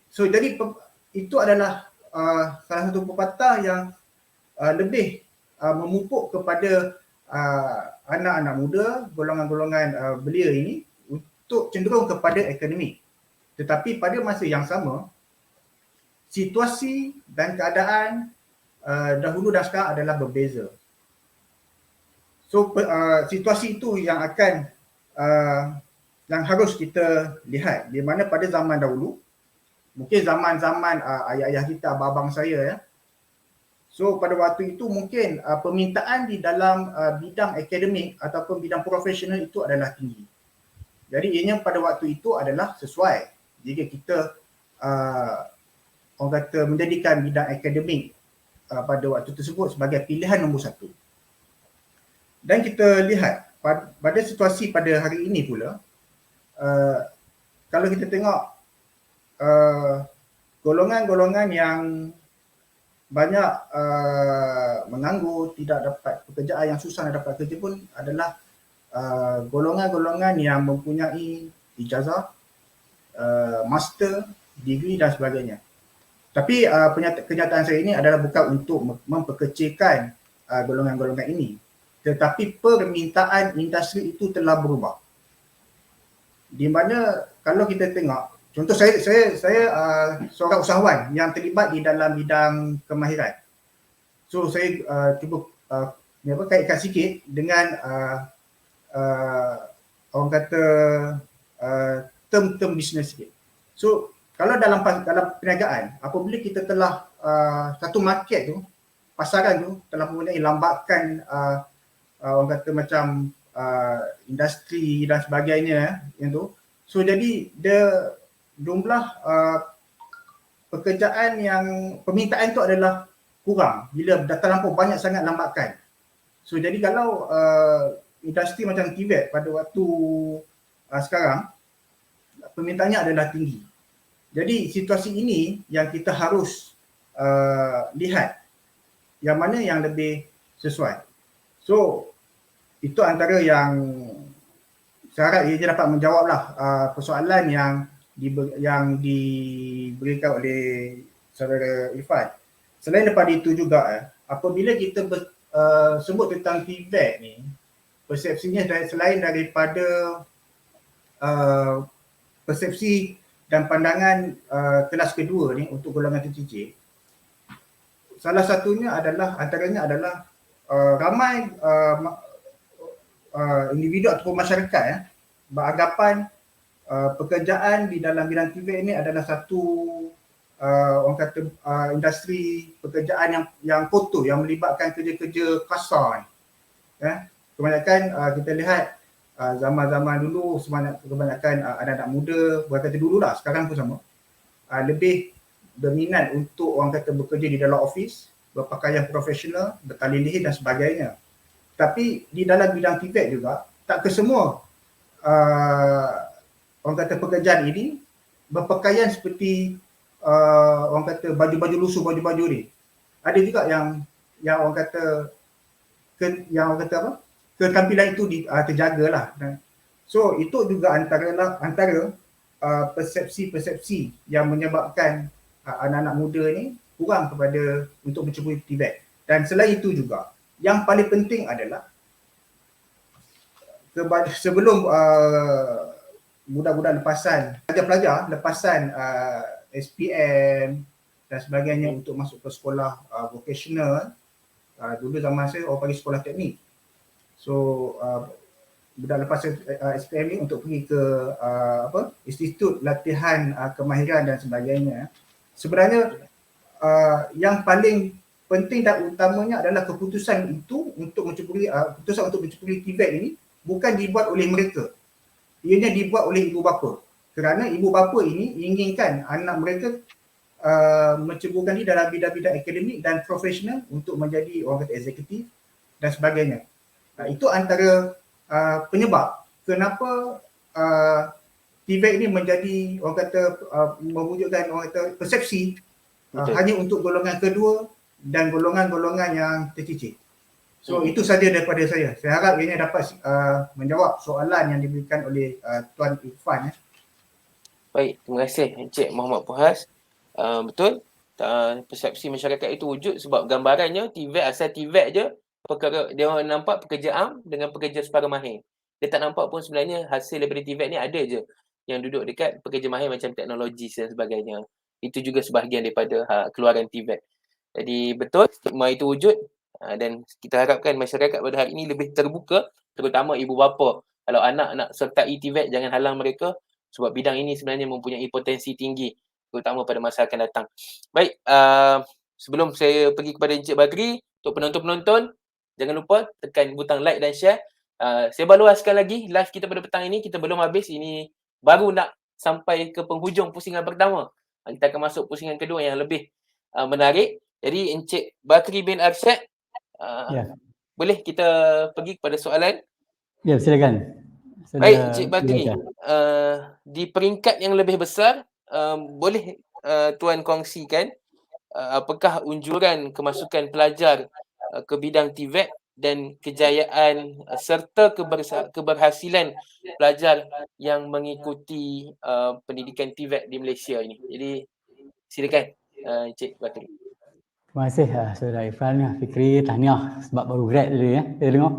Speaker 5: So jadi itu adalah salah satu pepatah yang lebih memupuk kepada anak-anak muda, golongan-golongan belia ini untuk cenderung kepada akademik. Tetapi pada masa yang sama, situasi dan keadaan dahulu dan sekarang adalah berbeza. So situasi itu yang akan yang harus kita lihat, di mana pada zaman dahulu, mungkin zaman-zaman ayah-ayah kita, abang-abang saya so pada waktu itu mungkin permintaan di dalam bidang akademik ataupun bidang profesional itu adalah tinggi. Jadi ianya pada waktu itu adalah sesuai jika kita orang kata menjadikan bidang akademik pada waktu tersebut sebagai pilihan nombor satu. Dan kita lihat pada situasi pada hari ini pula, kalau kita tengok golongan-golongan yang banyak menganggur, tidak dapat pekerjaan, yang susah nak dapat kerja pun adalah golongan-golongan yang mempunyai ijazah, master, degree dan sebagainya. Tapi kenyataan saya ini adalah bukan untuk memperkecilkan golongan-golongan ini, tetapi permintaan industri itu telah berubah. Di mana kalau kita tengok, contoh saya seorang usahawan yang terlibat di dalam bidang kemahiran. So saya cuba kaitkan sikit dengan orang kata term bisnes sikit. So kalau dalam perniagaan, apabila kita telah satu market tu, pasaran tu telah mempunyai lambakan orang kata macam industri dan sebagainya yang tu. So jadi jumlah pekerjaan yang permintaan tu adalah kurang bila dah terlampau banyak sangat lambakan. So jadi kalau industri macam TVET pada waktu sekarang permintaannya adalah tinggi. Jadi situasi ini yang kita harus lihat yang mana yang lebih sesuai. So itu antara yang saya harap ia dapat menjawablah persoalan yang diberikan oleh saudara Irfan. Selain daripada itu juga apabila kita sebut tentang TVET ni, persepsinya selain daripada persepsi dan pandangan kelas kedua ni untuk golongan tercicir, salah satunya adalah, antaranya adalah ramai individu ataupun masyarakat beranggapan pekerjaan di dalam bidang TVET ini adalah satu orang kata industri pekerjaan yang kotor, yang melibatkan kerja-kerja kasar. Kebanyakan kita lihat zaman-zaman dulu kebanyakan anak-anak muda, bukan kata dululah, sekarang pun sama, lebih berminat untuk orang kata bekerja di dalam office, berpakaian profesional, bertali lihit dan sebagainya. Tapi di dalam bidang TVET juga, tak kesemua orang kata pekerjaan ini berpakaian seperti orang kata baju-baju lusuh, baju-baju ni. Ada juga yang orang kata ketampilan itu terjagalah. So itu juga antara persepsi-persepsi yang menyebabkan anak-anak muda ni kurang kepada untuk mencuburi TVET. Dan selain itu juga, yang paling penting adalah sebelum budak-budak lepasan, pelajar-pelajar lepasan SPM dan sebagainya untuk masuk ke sekolah vocational, dulu zaman saya orang panggil sekolah teknik. So budak lepasan SPM ni untuk pergi ke institut latihan kemahiran dan sebagainya. Sebenarnya yang paling penting dan utamanya adalah keputusan itu untuk mencuburi TVET ini bukan dibuat oleh mereka. Ianya dibuat oleh ibu bapa. Kerana ibu bapa ini inginkan anak mereka menceburkan diri dalam bidang-bidang akademik dan profesional untuk menjadi orang kata eksekutif dan sebagainya. Itu antara penyebab kenapa TVET ini menjadi orang kata mewujudkan orang kata persepsi hanya untuk golongan kedua dan golongan-golongan yang tercicir. So itu saja daripada saya. Saya harap ini dapat menjawab soalan yang diberikan oleh Tuan Irfan.
Speaker 1: Baik, terima kasih Encik Muhammad Puhas. Betul, persepsi masyarakat itu wujud sebab gambarannya TVET, asal TVET je, perkara dia orang nampak pekerja am dengan pekerja separa mahir. Dia tak nampak pun sebenarnya hasil daripada TVET ni ada je yang duduk dekat pekerja mahir macam teknologi dan sebagainya. Itu juga sebahagian daripada keluaran TVET. Jadi betul, stigma itu wujud dan kita harapkan masyarakat pada hari ini lebih terbuka, terutama ibu bapa. Kalau anak nak sertai TVET, jangan halang mereka sebab bidang ini sebenarnya mempunyai potensi tinggi, terutama pada masa akan datang. Baik, sebelum saya pergi kepada Encik Badri, untuk penonton-penonton, jangan lupa tekan butang like dan share. Saya baluaskan lagi, live kita pada petang ini, kita belum habis. Ini baru nak sampai ke penghujung pusingan pertama. Kita akan masuk pusingan kedua yang lebih menarik. Jadi Encik Bakri bin Arsyad, boleh kita pergi kepada soalan?
Speaker 6: Ya, silakan.
Speaker 1: Baik, Encik Bakri. Di peringkat yang lebih besar, boleh Tuan kongsikan apakah unjuran kemasukan pelajar ke bidang TVET dan kejayaan serta keberhasilan pelajar yang mengikuti pendidikan TVET di Malaysia ini. Jadi silakan Encik Bakri.
Speaker 6: Terima kasih Saudara Irfan, Fikri, tahniah sebab baru grad dulu ya. Saya dengar.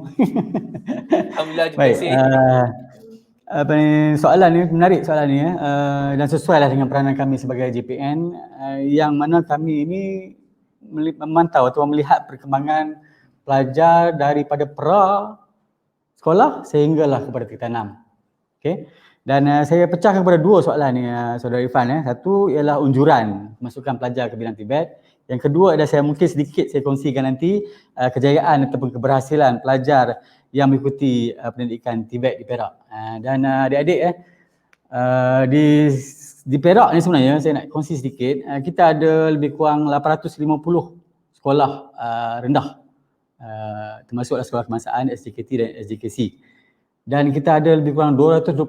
Speaker 1: Alhamdulillah, terima
Speaker 6: Baik,
Speaker 1: kasih.
Speaker 6: soalan ni menarik soalan ni dan sesuai lah dengan peranan kami sebagai JPN yang mana kami ini memantau atau melihat perkembangan pelajar daripada pra sekolah sehinggalah kepada tingkatan 6. Okey. Dan saya pecahkan kepada dua soalan ni Saudara Irfan. Satu ialah unjuran masukkan pelajar ke bidang TVET. Yang kedua adalah saya mungkin sedikit saya kongsikan nanti kejayaan ataupun keberhasilan pelajar yang mengikuti pendidikan TVET di Perak. Dan adik-adik di Perak ni sebenarnya saya nak kongsi sedikit, kita ada lebih kurang 850 sekolah rendah, termasuklah sekolah kebangsaan, SJKT dan SJKC. Dan kita ada lebih kurang 226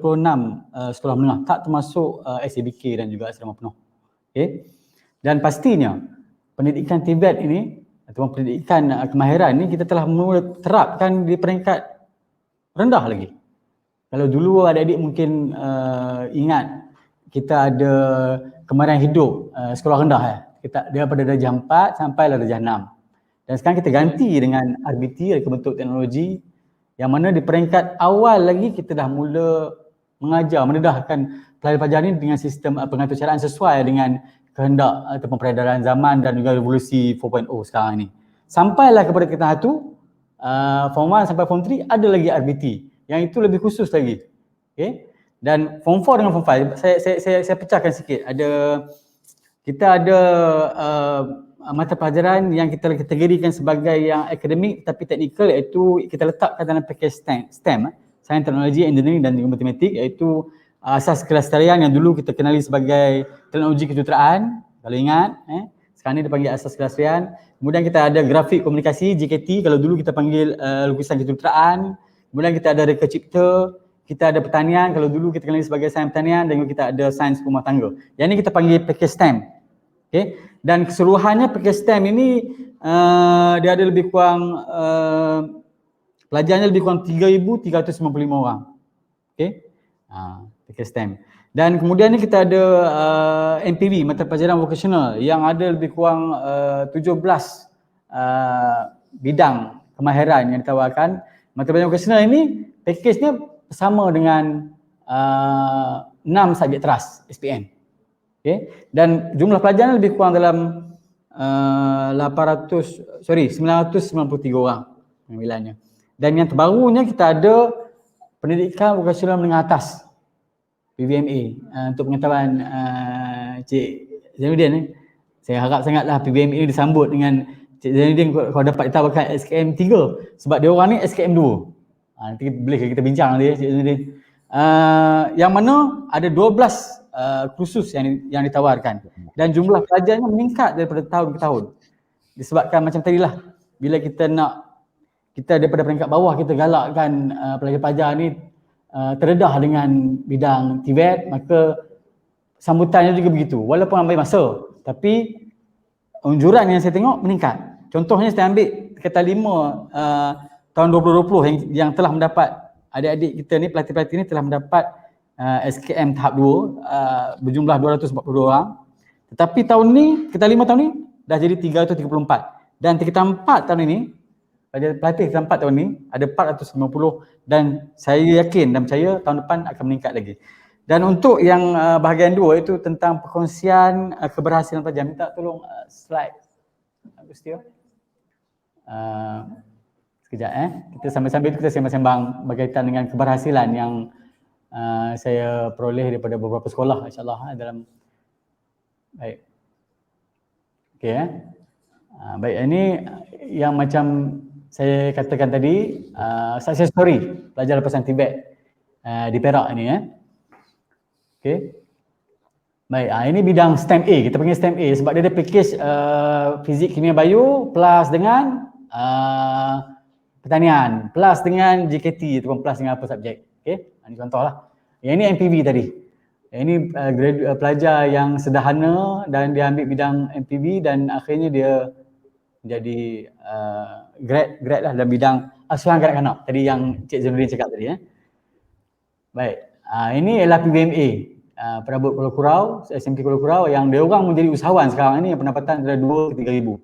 Speaker 6: sekolah menengah, tak termasuk SABK dan juga asrama penuh. Okay? Dan pastinya pendidikan TVET ini atau pendidikan kemahiran ini kita telah mula terapkan di peringkat rendah lagi. Kalau dulu adik-adik mungkin ingat kita ada kemahiran hidup sekolah rendah dia pada darjah 4 sampai darjah 6. Dan sekarang kita ganti dengan RBT, reka bentuk teknologi, yang mana di peringkat awal lagi kita dah mula mengajar, mendedahkan pelajar ni dengan sistem pengaturcaraan sesuai dengan kehendak ataupun peredaran zaman dan juga revolusi 4.0 sekarang ni. Sampailah kepada kita satu, Form 1 sampai Form 3 ada lagi RBT. Yang itu lebih khusus lagi. Okay? Dan Form 4 dengan Form 5, saya pecahkan sikit. Kita ada mata pelajaran yang kita kategorikan sebagai yang akademik tapi teknikal, iaitu kita letakkan dalam pakej STEM, Sains, Teknologi, Engineering dan juga Matematik, iaitu asas kelestarian yang dulu kita kenali sebagai teknologi kejuruteraan, kalau ingat. Sekarang ni dipanggil asas kelestarian. Kemudian kita ada grafik komunikasi, JKT, kalau dulu kita panggil lukisan kejuruteraan. Kemudian kita ada reka cipta, kita ada pertanian, kalau dulu kita kenali sebagai sains pertanian, dan juga kita ada sains rumah tangga. Yang ni kita panggil pakej STEM. Okay? Dan keseluruhannya pakej STEM ini dia ada lebih kurang pelajarnya lebih kurang 3,355 orang. Okay? Pakej STEM. Dan kemudian ni kita ada MPV, mata pelajaran vocational, yang ada lebih kurang 17 bidang kemahiran yang ditawarkan. Mata pelajaran vocational ini pakejnya sama dengan 6 subjek teras SPM. Okay. Dan jumlah pelajar lebih kurang dalam 993 orang pengambilannya. Dan yang terbarunya kita ada pendidikan vokasional menengah atas, PVMA, untuk pengetahuan Cik Zainuddin. Saya harap sangatlah PVMA ini disambut dengan Cik Zainuddin kalau dapat ditawarkan SKM 3, sebab dia orang ni SKM 2. Nanti boleh kita bincang nanti, Cik Zainuddin. Yang mana ada 12 kursus yang ditawarkan, dan jumlah pelajarnya meningkat daripada tahun ke tahun. Disebabkan macam tadilah, bila kita daripada peringkat bawah kita galakkan pelajar-pelajar ni terdedah dengan bidang TVET, maka sambutannya juga begitu. Walaupun ambil masa, tapi unjuran yang saya tengok meningkat. Contohnya saya ambil kata 5 tahun 2020 yang telah mendapat, adik-adik kita ni, pelatih-pelatih ni telah mendapat SKM tahap 2 berjumlah 242 orang. Tetapi tahun ni, kita 5 tahun ni dah jadi 334. Dan kita 4 tahun ini, pelatih kita 4 tahun ni ada 450, dan saya yakin dan percaya tahun depan akan meningkat lagi. Dan untuk yang bahagian 2 itu tentang perkongsian keberhasilan pelajar, minta tolong slide Agustio. Sekejap kita sambil-sambil kita sembang-sembang berkaitan dengan keberhasilan yang saya peroleh daripada beberapa sekolah, insyaAllah dalam. Baik. Okey baik, ini yang macam saya katakan tadi, success story pelajar lepasan TVET di Perak ni Okey. Baik, ini bidang STEM A, kita panggil STEM A sebab dia ada pakej fizik, kimia, bio plus dengan pertanian, plus dengan JKT ataupun plus dengan apa subjek. Okey, ini contohlah. Yang ini MPV tadi. Yang ini pelajar yang sederhana dan dia ambil bidang MPV dan akhirnya dia menjadi grad lah dalam bidang asuhan kanak-kanak tadi yang Cik Zainuddin cakap tadi. Baik, ini ialah PVMA, Perabot Kuala Kurau, SMK Kuala Kurau, yang dia orang menjadi usahawan sekarang ni, yang pendapatan antara 2 ke 3 ribu.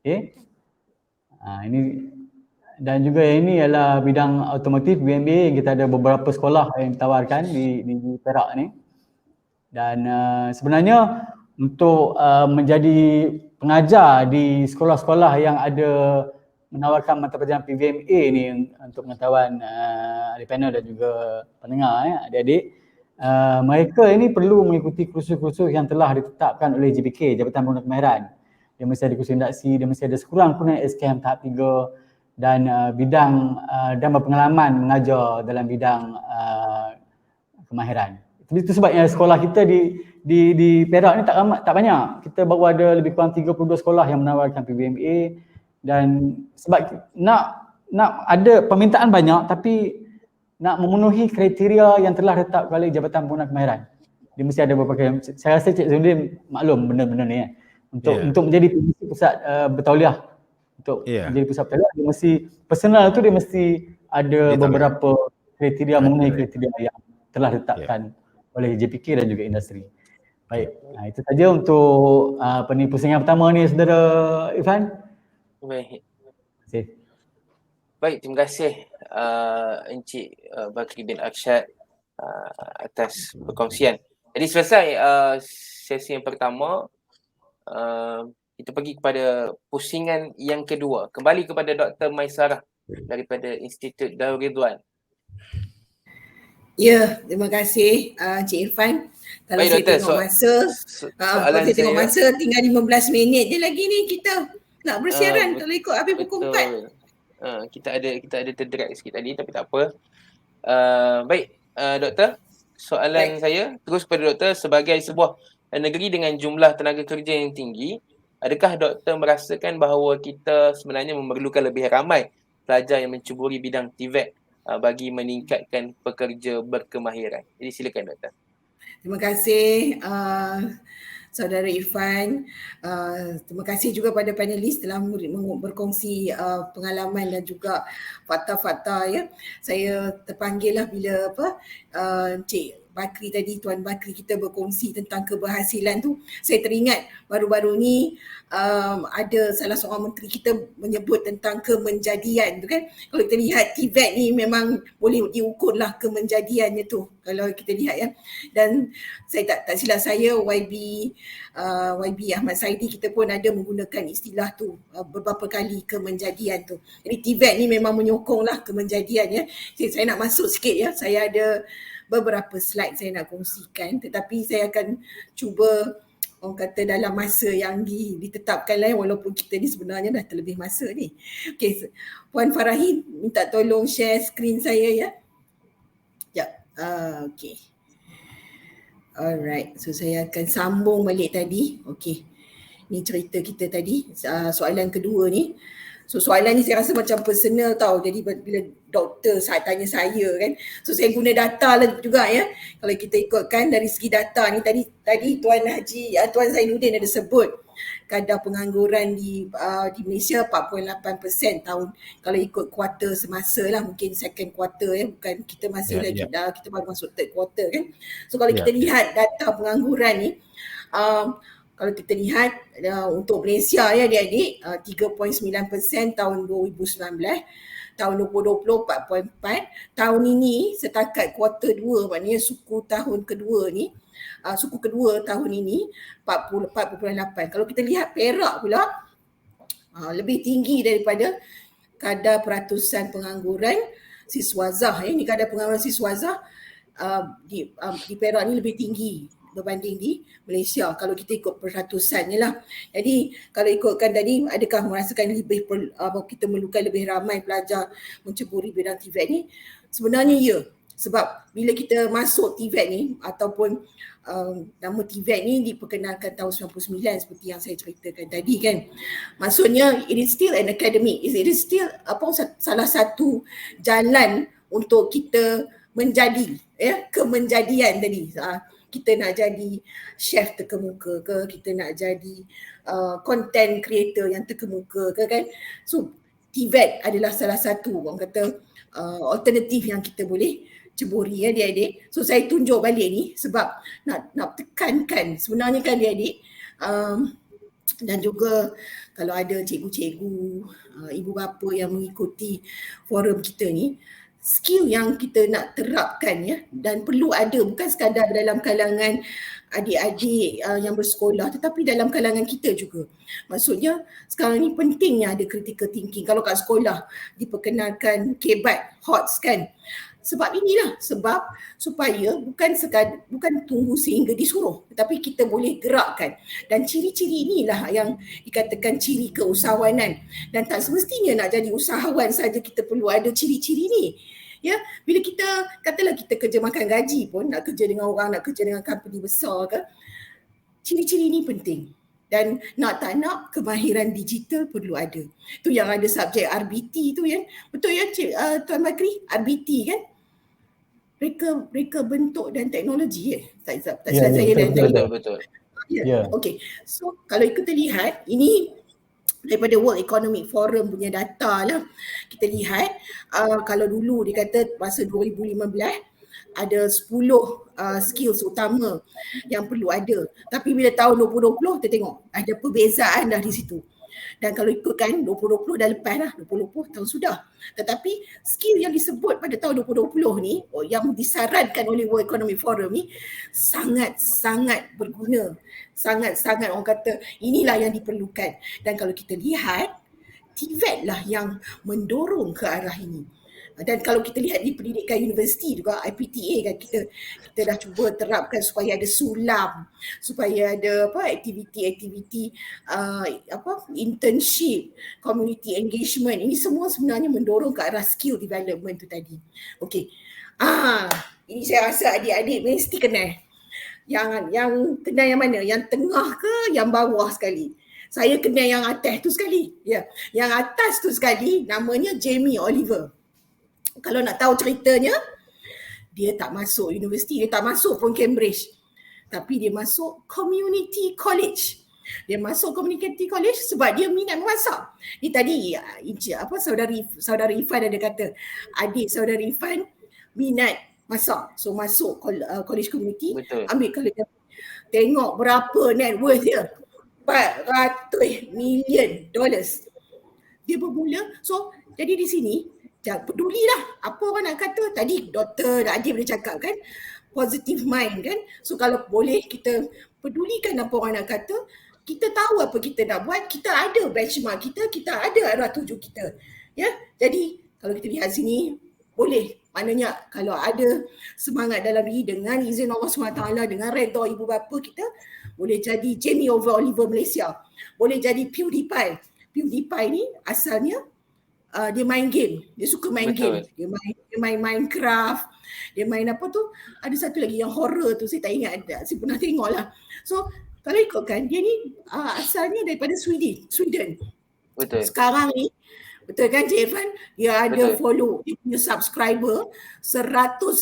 Speaker 6: Okey. Ini dan juga ini ialah bidang automotif BMB, yang kita ada beberapa sekolah yang ditawarkan di Perak ni. Dan sebenarnya untuk menjadi pengajar di sekolah-sekolah yang ada menawarkan mata pelajaran PVMA ni untuk pengetahuan ahli panel dan juga pendengar adik-adik, mereka ini perlu mengikuti kursus-kursus yang telah ditetapkan oleh JPK, Jabatan Pembina Kemahiran. Dia mesti ada kursus induksi, dia mesti ada sekurang-kurangnya SKM tahap 3 dan bidang dan berpengalaman mengajar dalam bidang kemahiran. Itu sebabnya sekolah kita di Perak ni tak banyak. Kita baru ada lebih kurang 32 sekolah yang menawarkan PVMA, dan sebab nak ada permintaan banyak tapi nak memenuhi kriteria yang telah ditetapkan oleh Jabatan Pembina Kemahiran. Dia mesti ada berbagai, saya rasa Cik Zainuddin maklum benda-benda ni untuk menjadi pusat bertauliah. Untuk menjadi pusat bertauliah, dia mesti personal tu dia mesti ada beberapa kriteria, memenuhi kriteria yang telah ditetapkan oleh JPK dan juga industri. Baik, itu saja untuk pusingan pertama ni, Saudara Irfan.
Speaker 1: Baik.
Speaker 6: Terima kasih.
Speaker 1: Baik, terima kasih Encik Bakri bin Arsyad atas perkongsian. Jadi selesai sesi yang pertama. Kita pergi kepada pusingan yang kedua. Kembali kepada Dr. Maisarah daripada Institut Darul Ridwan.
Speaker 2: Ya, terima kasih Encik Irfan. Kalau
Speaker 1: Baik,
Speaker 2: saya
Speaker 1: Doktor,
Speaker 2: tengok masa, kalau saya tengok masa tinggal 15 minit je lagi ni kita nak bersiaran kalau ikut habis pukul 4.
Speaker 1: Kita ada terderak sikit tadi tapi tak apa. Baik, Doktor, soalan saya terus kepada Doktor, sebagai sebuah negeri dengan jumlah tenaga kerja yang tinggi, adakah Doktor merasakan bahawa kita sebenarnya memerlukan lebih ramai pelajar yang mencuburi bidang TVET bagi meningkatkan pekerja berkemahiran? Jadi silakan Doktor.
Speaker 2: Terima kasih Saudara Irfan. Terima kasih juga pada panelis telah berkongsi pengalaman dan juga fakta-fakta ya. Saya terpanggil lah bila Encik Bakri tadi, Tuan Bakri kita berkongsi tentang keberhasilan tu. Saya teringat baru-baru ni ada salah seorang menteri kita menyebut tentang kemenjadian tu kan. Kalau kita lihat TVET ni memang boleh diukur lah kemenjadiannya tu kalau kita lihat ya. Dan saya tak silap saya YB Ahmad Saidi kita pun ada menggunakan istilah tu beberapa kali, kemenjadian tu. Jadi TVET ni memang menyokonglah kemenjadian ya. Saya nak masuk sikit ya. Saya ada beberapa slide saya nak kongsikan tetapi saya akan cuba orang kata dalam masa yang ditetapkan lah walaupun kita ni sebenarnya dah terlebih masa ni. Okey, Puan Farahin minta tolong share skrin saya ya. Sekejap. Okey. Alright, so saya akan sambung balik tadi. Okey. Ni cerita kita tadi, soalan kedua ni. So soalan ni saya rasa macam personal tau. Jadi bila doktor tanya saya kan. So saya guna data lah juga ya. Kalau kita ikutkan dari segi data ni tadi Tuan Zainuddin ada sebut kadar pengangguran di Malaysia 4.8% tahun kalau ikut kuarter semasa lah, mungkin second quarter ya, bukan kita masih lagi kita baru masuk third quarter kan. So kalau kita lihat data pengangguran ni kalau kita lihat untuk Malaysia ya adik-adik 3.9% tahun 2019, tahun 2020 4.4, tahun ini setakat kuarter 2 maknanya suku kedua tahun ini 44.8. Kalau kita lihat Perak pula lebih tinggi daripada kadar peratusan pengangguran siswazah. Ini kadar pengangguran siswazah di Perak ni lebih tinggi berbanding di Malaysia kalau kita ikut peratusannya lah. Jadi kalau ikutkan tadi, adakah merasakan kita memerlukan lebih ramai pelajar menceburi bidang TVET ni? Sebenarnya ya, sebab bila kita masuk TVET ni ataupun nama TVET ni diperkenalkan tahun 99 seperti yang saya ceritakan tadi kan. Maksudnya it is still an academic, it is still salah satu jalan untuk kita menjadi kemenjadian tadi. Kita nak jadi chef terkemuka ke, kita nak jadi content creator yang terkemuka ke kan. So TVET adalah salah satu orang kata alternatif yang kita boleh ceburi ya adik-adik. So saya tunjuk balik ni sebab nak tekankan sebenarnya kan adik-adik dan juga kalau ada cikgu-cikgu, ibu bapa yang mengikuti forum kita ni, skill yang kita nak terapkan ya dan perlu ada bukan sekadar dalam kalangan adik-adik yang bersekolah tetapi dalam kalangan kita juga. Maksudnya sekarang ni pentingnya ada critical thinking. Kalau kat sekolah diperkenalkan KBAT, HOTS kan. Sebab inilah sebab supaya bukan tunggu sehingga disuruh tetapi kita boleh gerakkan. Dan ciri-ciri inilah yang dikatakan ciri keusahawanan dan tak semestinya nak jadi usahawan saja kita perlu ada ciri-ciri ni. Ya, bila kita katalah kita kerja makan gaji pun, nak kerja dengan orang, nak kerja dengan company besar ke, ciri-ciri ni penting. Dan nak tak nak kemahiran digital perlu ada. Tu yang ada subjek RBT tu ya. Betul ya Tuan Bakri? RBT kan? Reka bentuk dan teknologi tak silap saya dan
Speaker 1: betul.
Speaker 2: Ya. Okey. So kalau kita lihat ini daripada World Economic Forum punya data lah. Kita lihat kalau dulu dia kata masa 2015 ada 10 skills utama yang perlu ada. Tapi bila tahun 2020 kita tengok ada perbezaan dah di situ. Dan kalau ikutkan 2020 dah lepas dah, 2020 tahun sudah. Tetapi skill yang disebut pada tahun 2020 ni, yang disarankan oleh World Economic Forum ni sangat-sangat berguna. Sangat-sangat orang kata inilah yang diperlukan. Dan kalau kita lihat, TVET lah yang mendorong ke arah ini. Dan kalau kita lihat di pendidikan universiti juga, IPTA kan, kita dah cuba terapkan supaya ada sulam, supaya ada aktiviti-aktiviti internship, community engagement. Ini semua sebenarnya mendorong ke arah skill development tu tadi. Okey. Ini saya rasa adik-adik mesti kenal. Yang kenal yang mana? Yang tengah ke yang bawah sekali? Saya kenal yang atas tu sekali. Ya. Yang atas tu sekali namanya Jamie Oliver. Kalau nak tahu ceritanya, dia tak masuk universiti, dia tak masuk pun Cambridge. Tapi dia masuk community college. Dia masuk community college sebab dia minat memasak. Ni tadi saudara Ifan ada kata, adik saudara Ifan minat masak. So masuk college community.
Speaker 1: Betul.
Speaker 2: Ambil college. Tengok berapa net worth dia. $400 million. Dia bermula. So jadi di sini pedulilah apa orang nak kata. Tadi Dr. Adib boleh cakap kan, positive mind kan. So kalau boleh kita pedulikan apa orang nak kata, kita tahu apa kita nak buat, kita ada benchmark kita ada arah tuju kita. Ya, jadi kalau kita lihat sini boleh, maknanya kalau ada semangat dalam diri dengan izin Allah SWT, dengan redha ibu bapa kita, boleh jadi Jamie Oliver Malaysia, boleh jadi PewDiePie. PewDiePie ni asalnya dia main game, dia suka main
Speaker 1: Betul.
Speaker 2: game, dia main Minecraft, dia main apa tu, ada satu lagi yang horror tu saya tak ingat, saya pernah tengok lah. So kalau ikutkan dia ni asalnya daripada Sweden.
Speaker 1: Betul.
Speaker 2: Sekarang ni betul kan Cik Irfan, dia ada
Speaker 1: Betul.
Speaker 2: follow, dia punya subscriber 110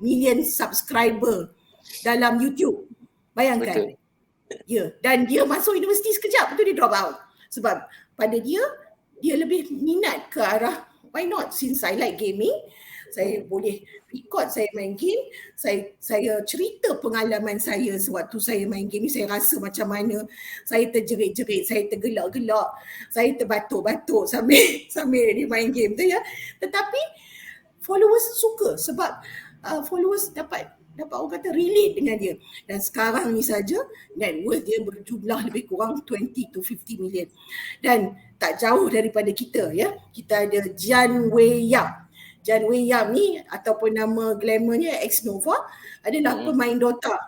Speaker 2: million subscriber dalam YouTube. Bayangkan.
Speaker 1: Betul.
Speaker 2: Ya, dan dia masuk universiti sekejap, betul dia drop out. Sebab pada dia lebih minat ke arah, why not, since I like gaming, saya boleh record saya main game, saya cerita pengalaman saya sewaktu saya main game ni, saya rasa macam mana, saya terjerit-jerit, saya tergelak-gelak, saya terbatuk-batuk sambil dia main game tu ya. Tetapi followers suka sebab followers dapat orang kata relate dengan dia. Dan sekarang ni saja net worth dia berjumlah lebih kurang 20 to 50 million. Dan tak jauh daripada kita ya. Kita ada Jian Wei Yap. Jian Wei Yap ni ataupun nama glamournya Ex Nova adalah pemain Dota.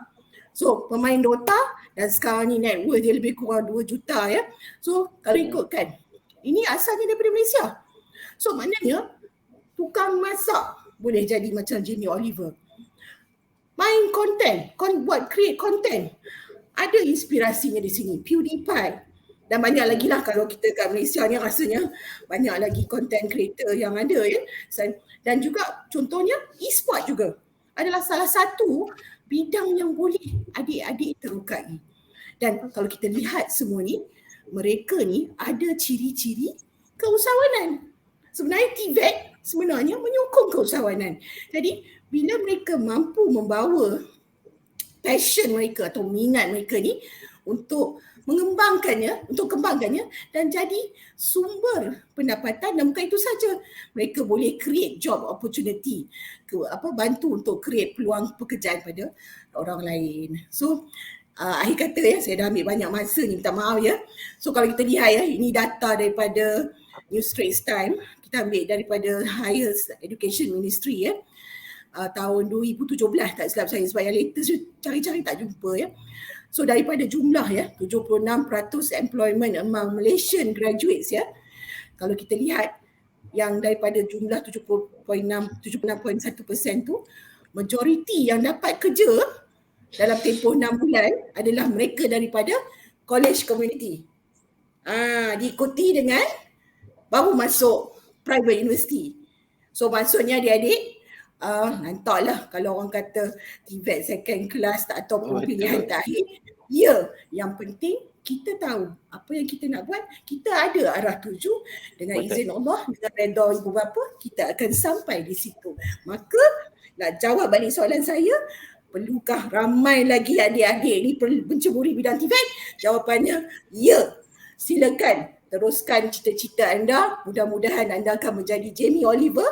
Speaker 2: So pemain Dota dan sekarang ni net worth dia lebih kurang 2 juta ya. So kalau ikutkan, ini asalnya daripada Malaysia. So maknanya tukang masak boleh jadi macam Jamie Oliver. Main content, create content. Ada inspirasinya di sini. PewDiePie. Dan banyak lagi lah kalau kita kat Malaysia ni rasanya banyak lagi content creator yang ada ya. Dan juga contohnya e-sport juga adalah salah satu bidang yang boleh adik-adik terukai. Dan kalau kita lihat semua ni, mereka ni ada ciri-ciri keusahawanan. Sebenarnya TVET sebenarnya menyokong keusahawanan. Jadi bila mereka mampu membawa passion mereka atau minat mereka ni untuk mengembangkannya dan jadi sumber pendapatan, dan bukan itu saja, mereka boleh create job opportunity, bantu untuk create peluang pekerjaan pada orang lain. So akhir kata ya, saya dah ambil banyak masa ni, minta maaf ya. So kalau kita lihat ya, ini data daripada New Straits Times, kita ambil daripada Higher Education Ministry ya. Tahun 2017 tak silap saya, sebab yang latest cari-cari tak jumpa ya. So daripada jumlah ya 76% employment among Malaysian graduates ya. Kalau kita lihat yang daripada jumlah 76.1% tu, majoriti yang dapat kerja dalam tempoh 6 bulan adalah mereka daripada college community. Diikuti dengan baru masuk private university. So maksudnya adik-adik, nantaklah kalau orang kata TVET second class ataupun pilihan terakhir. Ya, yang penting kita tahu apa yang kita nak buat, kita ada arah tuju, dengan izin Allah, dengan redha ibu bapa, kita akan sampai di situ. Maka nak jawab balik soalan saya, perlukah ramai lagi adik-adik ni menceburi bidang TVET? Jawapannya ya. silakan teruskan cita-cita anda. Mudah-mudahan anda akan menjadi Jamie Oliver,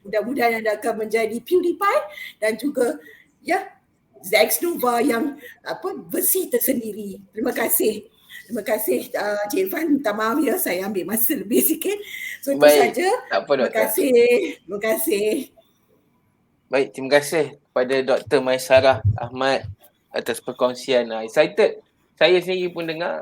Speaker 2: mudah-mudahan anda akan menjadi PewDiePie dan juga Zack Nova yang versi tersendiri. Terima kasih. Terima kasih Cik Irfan. Minta maaf ya, saya ambil masa lebih sikit. So itu saja.
Speaker 1: Tak apa,
Speaker 2: Terima
Speaker 1: Doktor.
Speaker 2: kasih. Terima kasih.
Speaker 1: Baik, terima kasih kepada Dr. Maisarah Ahmad atas perkongsian. Excited. Saya sendiri pun dengar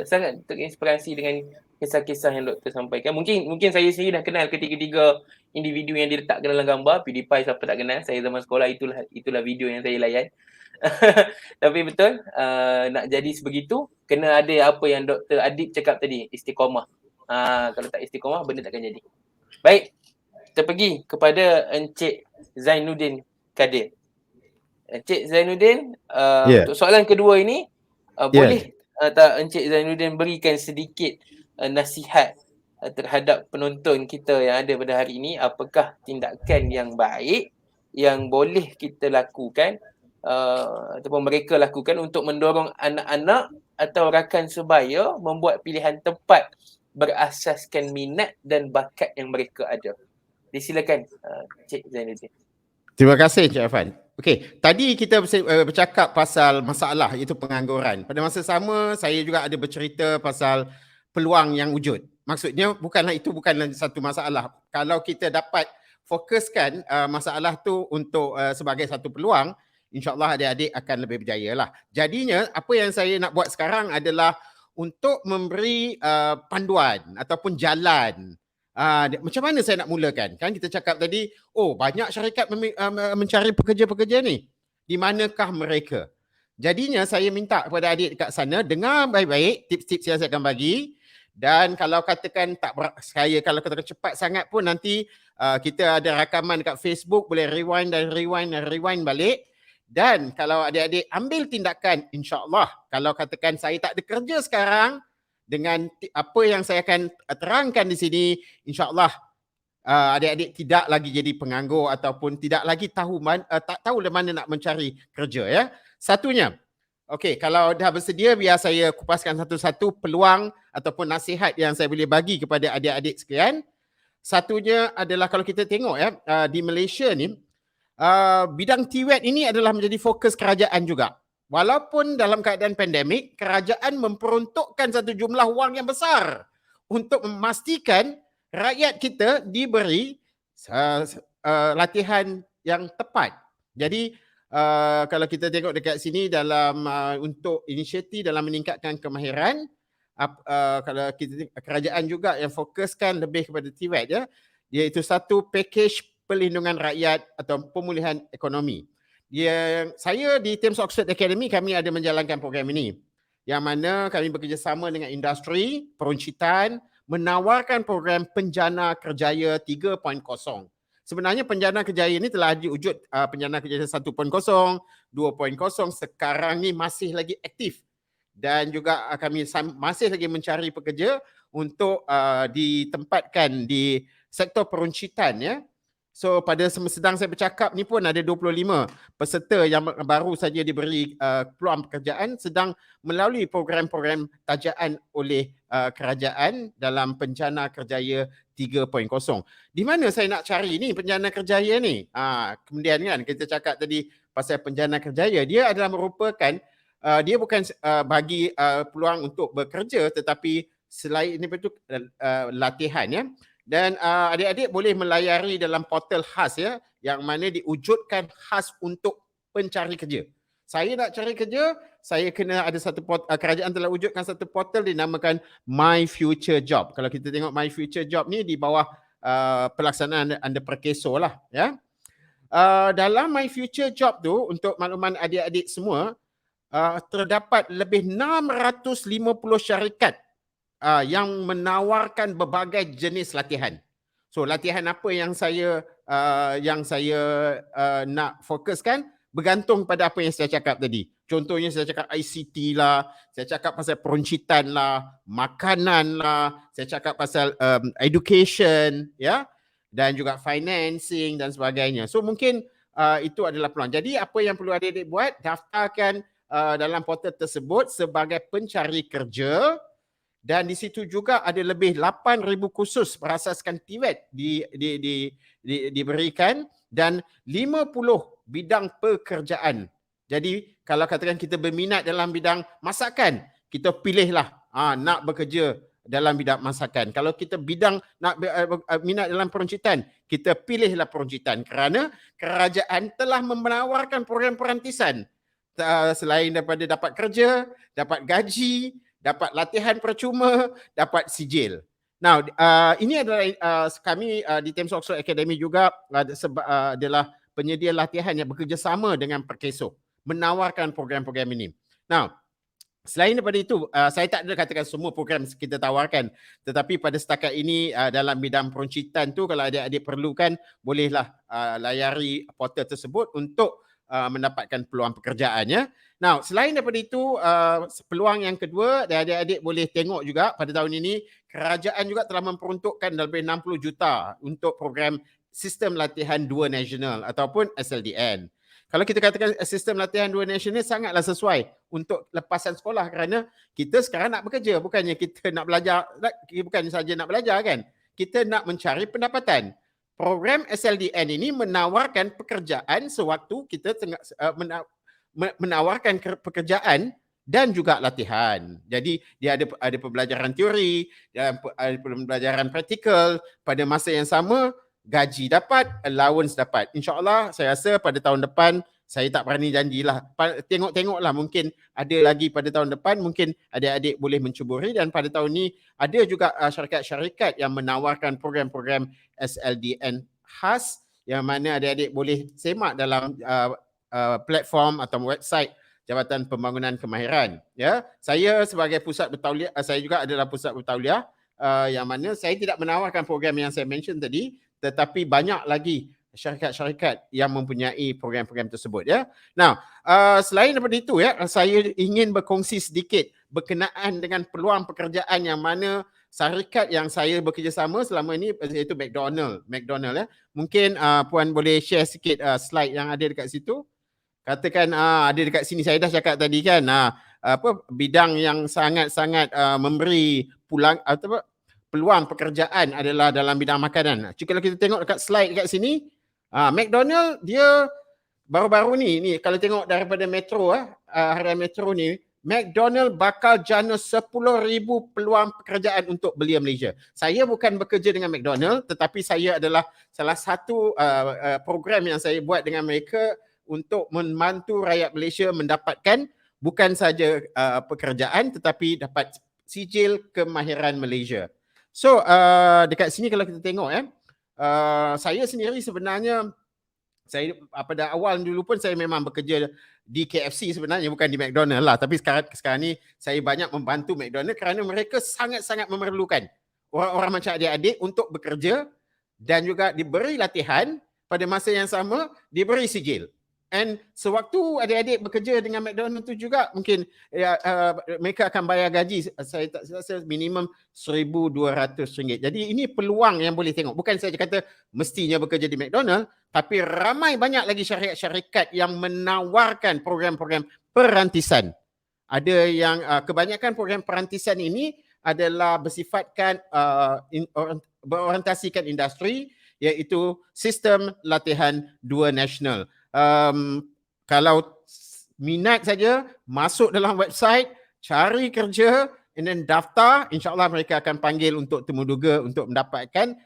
Speaker 1: sangat terinspirasi dengan kisah-kisah yang doktor sampaikan. Mungkin saya sendiri dah kenal ketiga-tiga individu yang diletakkan dalam gambar. PewDiePie siapa tak kenal. Saya zaman sekolah itulah video yang saya layan. Tapi betul, nak jadi sebegitu kena ada apa yang Dr. Adib cakap tadi, istiqamah. Kalau tak istiqamah benda takkan jadi. Baik, kita pergi kepada Encik Zainuddin Kadir. Encik Zainuddin, untuk soalan kedua ini, boleh tak Encik Zainuddin berikan sedikit nasihat terhadap penonton kita yang ada pada hari ini, apakah tindakan yang baik yang boleh kita lakukan ataupun mereka lakukan untuk mendorong anak-anak atau rakan sebaya membuat pilihan tepat berasaskan minat dan bakat yang mereka ada. Disilakan Cik Zainuddin.
Speaker 3: Terima kasih Cik Irfan. Okey, tadi kita bercakap pasal masalah iaitu pengangguran. Pada masa sama saya juga ada bercerita pasal peluang yang wujud. Maksudnya bukanlah satu masalah. Kalau kita dapat fokuskan masalah tu untuk sebagai satu peluang, insya-Allah adik-adik akan lebih berjaya lah. Jadinya apa yang saya nak buat sekarang adalah untuk memberi panduan ataupun jalan. Macam mana saya nak mulakan? Kan kita cakap tadi, banyak syarikat mencari pekerja-pekerja ni. Di manakah mereka? Jadinya saya minta kepada adik dekat sana dengar baik-baik tips-tips yang saya akan bagi. Dan kalau katakan kalau katakan cepat sangat pun nanti kita ada rakaman dekat Facebook, boleh rewind balik. Dan kalau adik-adik ambil tindakan, insya-Allah kalau katakan saya tak ada kerja sekarang, dengan apa yang saya akan terangkan di sini, insya-Allah adik-adik tidak lagi jadi penganggur ataupun tidak lagi tak tahu di mana nak mencari kerja ya. Satunya, okey, kalau dah bersedia biar saya kupaskan satu-satu peluang ataupun nasihat yang saya boleh bagi kepada adik-adik sekalian. Satunya adalah kalau kita tengok di Malaysia ni bidang TVET ini adalah menjadi fokus kerajaan juga. Walaupun dalam keadaan pandemik, kerajaan memperuntukkan satu jumlah wang yang besar untuk memastikan rakyat kita diberi latihan yang tepat. Jadi kalau kita tengok dekat sini dalam untuk inisiatif dalam meningkatkan kemahiran, kalau kita kerajaan juga yang fokuskan lebih kepada TVET ya, iaitu satu pakej perlindungan rakyat atau pemulihan ekonomi. Saya di Thames Oxford Academy kami ada menjalankan program ini yang mana kami bekerjasama dengan industri peruncitan menawarkan program Penjana Kerjaya 3.0. Sebenarnya Penjana Kerjaya ini telah diwujud Penjana Kerjaya 1.0, 2.0, sekarang ni masih lagi aktif dan juga kami masih lagi mencari pekerja untuk ditempatkan di sektor peruncitan ya. So pada sedang saya bercakap ni pun ada 25 peserta yang baru saja diberi peluang pekerjaan sedang melalui program-program tajaan oleh kerajaan dalam Penjana Kerjaya 3.0. Di mana saya nak cari ni Penjana Kerjaya ni? Kemudian kan kita cakap tadi pasal Penjana Kerjaya, dia adalah merupakan dia bukan bagi peluang untuk bekerja tetapi selain itu latihan ya. Dan adik-adik boleh melayari dalam portal khas ya yang mana diwujudkan khas untuk pencari kerja. Saya nak cari kerja, saya kena ada satu kerajaan telah wujudkan satu portal dinamakan My Future Job. Kalau kita tengok My Future Job ni di bawah pelaksanaan under Perkeso lah ya. Dalam My Future Job tu untuk makluman adik-adik semua terdapat lebih 650 syarikat yang menawarkan berbagai jenis latihan. So latihan apa yang saya nak fokuskan bergantung pada apa yang saya cakap tadi. Contohnya saya cakap ICT lah, saya cakap pasal peruncitan lah, makanan lah, saya cakap pasal education ya, dan juga financing dan sebagainya. So mungkin itu adalah peluang. Jadi apa yang perlu adik-adik buat, daftarkan dalam portal tersebut sebagai pencari kerja. dan di situ juga ada lebih 8,000 kursus berasaskan TVET diberikan dan 50 bidang pekerjaan. Jadi kalau katakan kita berminat dalam bidang masakan, kita pilihlah nak bekerja dalam bidang masakan. Kalau kita minat dalam peruncitan, kita pilihlah peruncitan kerana kerajaan telah menawarkan program perantisan. Selain daripada dapat kerja, dapat gaji, dapat latihan percuma, dapat sijil. Now, ini adalah kami di Thames Oxford Academy juga adalah penyedia latihan yang bekerjasama dengan Perkeso menawarkan program-program ini. Now, selain daripada itu, saya tak ada katakan semua program kita tawarkan, tetapi pada setakat ini dalam bidang peruncitan tu, kalau adik-adik perlukan, bolehlah layari portal tersebut untuk mendapatkan peluang pekerjaan ya. Now, selain daripada itu, peluang yang kedua, adik-adik boleh tengok juga pada tahun ini kerajaan juga telah memperuntukkan lebih 60 juta untuk program sistem latihan 2 nasional ataupun SLDN. Kalau kita katakan sistem latihan 2 nasional sangatlah sesuai untuk lepasan sekolah kerana kita sekarang nak bekerja, bukannya kita nak belajar, bukan saja nak belajar kan. Kita nak mencari pendapatan. Program SLDN ini menawarkan pekerjaan sewaktu kita menawarkan pekerjaan dan juga latihan. Jadi dia ada pembelajaran teori, dan ada pembelajaran praktikal, pada masa yang sama gaji dapat, allowance dapat. InsyaAllah saya rasa pada tahun depan, saya tak berani janjilah. Tengok-tengoklah, mungkin ada lagi pada tahun depan, mungkin adik-adik boleh mencuburi, dan pada tahun ini ada juga syarikat-syarikat yang menawarkan program-program SLDN khas yang mana adik-adik boleh semak dalam platform atau website Jabatan Pembangunan Kemahiran. Ya, saya sebagai pusat bertauliah, saya juga adalah pusat bertauliah yang mana saya tidak menawarkan program yang saya mention tadi, tetapi banyak lagi syarikat-syarikat yang mempunyai program-program tersebut ya. Now, selain daripada itu ya, saya ingin berkongsi sedikit berkenaan dengan peluang pekerjaan yang mana syarikat yang saya bekerjasama selama ini, iaitu McDonald ya. Mungkin puan boleh share sikit slide yang ada dekat situ. Katakan ada dekat sini, saya dah cakap tadi kan, bidang yang sangat-sangat memberi peluang pekerjaan adalah dalam bidang makanan. Kalau kita tengok dekat slide dekat sini, McDonald dia baru-baru ni kalau tengok daripada Metro, harian Metro ni, McDonald bakal jana 10,000 peluang pekerjaan untuk belia Malaysia. Saya bukan bekerja dengan McDonald, tetapi saya adalah salah satu program yang saya buat dengan mereka untuk membantu rakyat Malaysia mendapatkan bukan saja pekerjaan tetapi dapat sijil kemahiran Malaysia. So dekat sini kalau kita tengok saya sendiri sebenarnya, saya pada awal dulu pun saya memang bekerja di KFC sebenarnya, bukan di McDonald lah, tapi sekarang ni saya banyak membantu McDonald kerana mereka sangat-sangat memerlukan orang-orang macam adik-adik untuk bekerja dan juga diberi latihan, pada masa yang sama diberi sijil. And sewaktu adik-adik bekerja dengan McDonald tu juga mungkin mereka akan bayar gaji, saya tak rasa minimum RM1,200. Jadi ini peluang yang boleh tengok. Bukan saja kata mestinya bekerja di McDonald, tapi ramai banyak lagi syarikat-syarikat yang menawarkan program-program perantisan. Ada yang kebanyakan program perantisan ini adalah bersifatkan berorientasikan industri, iaitu sistem latihan 2 nasional. Kalau minat saja, masuk dalam website, cari kerja, and then daftar, insyaAllah mereka akan panggil untuk temuduga untuk mendapatkan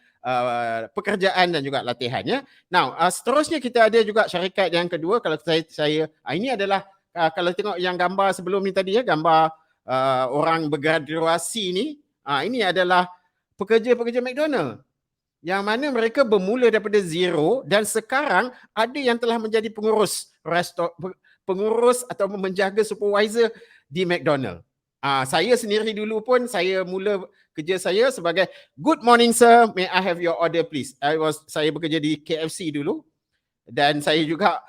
Speaker 3: pekerjaan dan juga latihan ya. Now, seterusnya kita ada juga syarikat yang kedua. Kalau saya ini adalah kalau tengok yang gambar sebelum ni tadi ya, gambar orang bergraduasi ni, ini adalah pekerja-pekerja McDonald yang mana mereka bermula daripada zero dan sekarang ada yang telah menjadi pengurus atau menjaga supervisor di McDonald. Saya sendiri dulu pun saya mula kerja saya sebagai good morning sir, may I have your order please. Saya bekerja di KFC dulu dan saya juga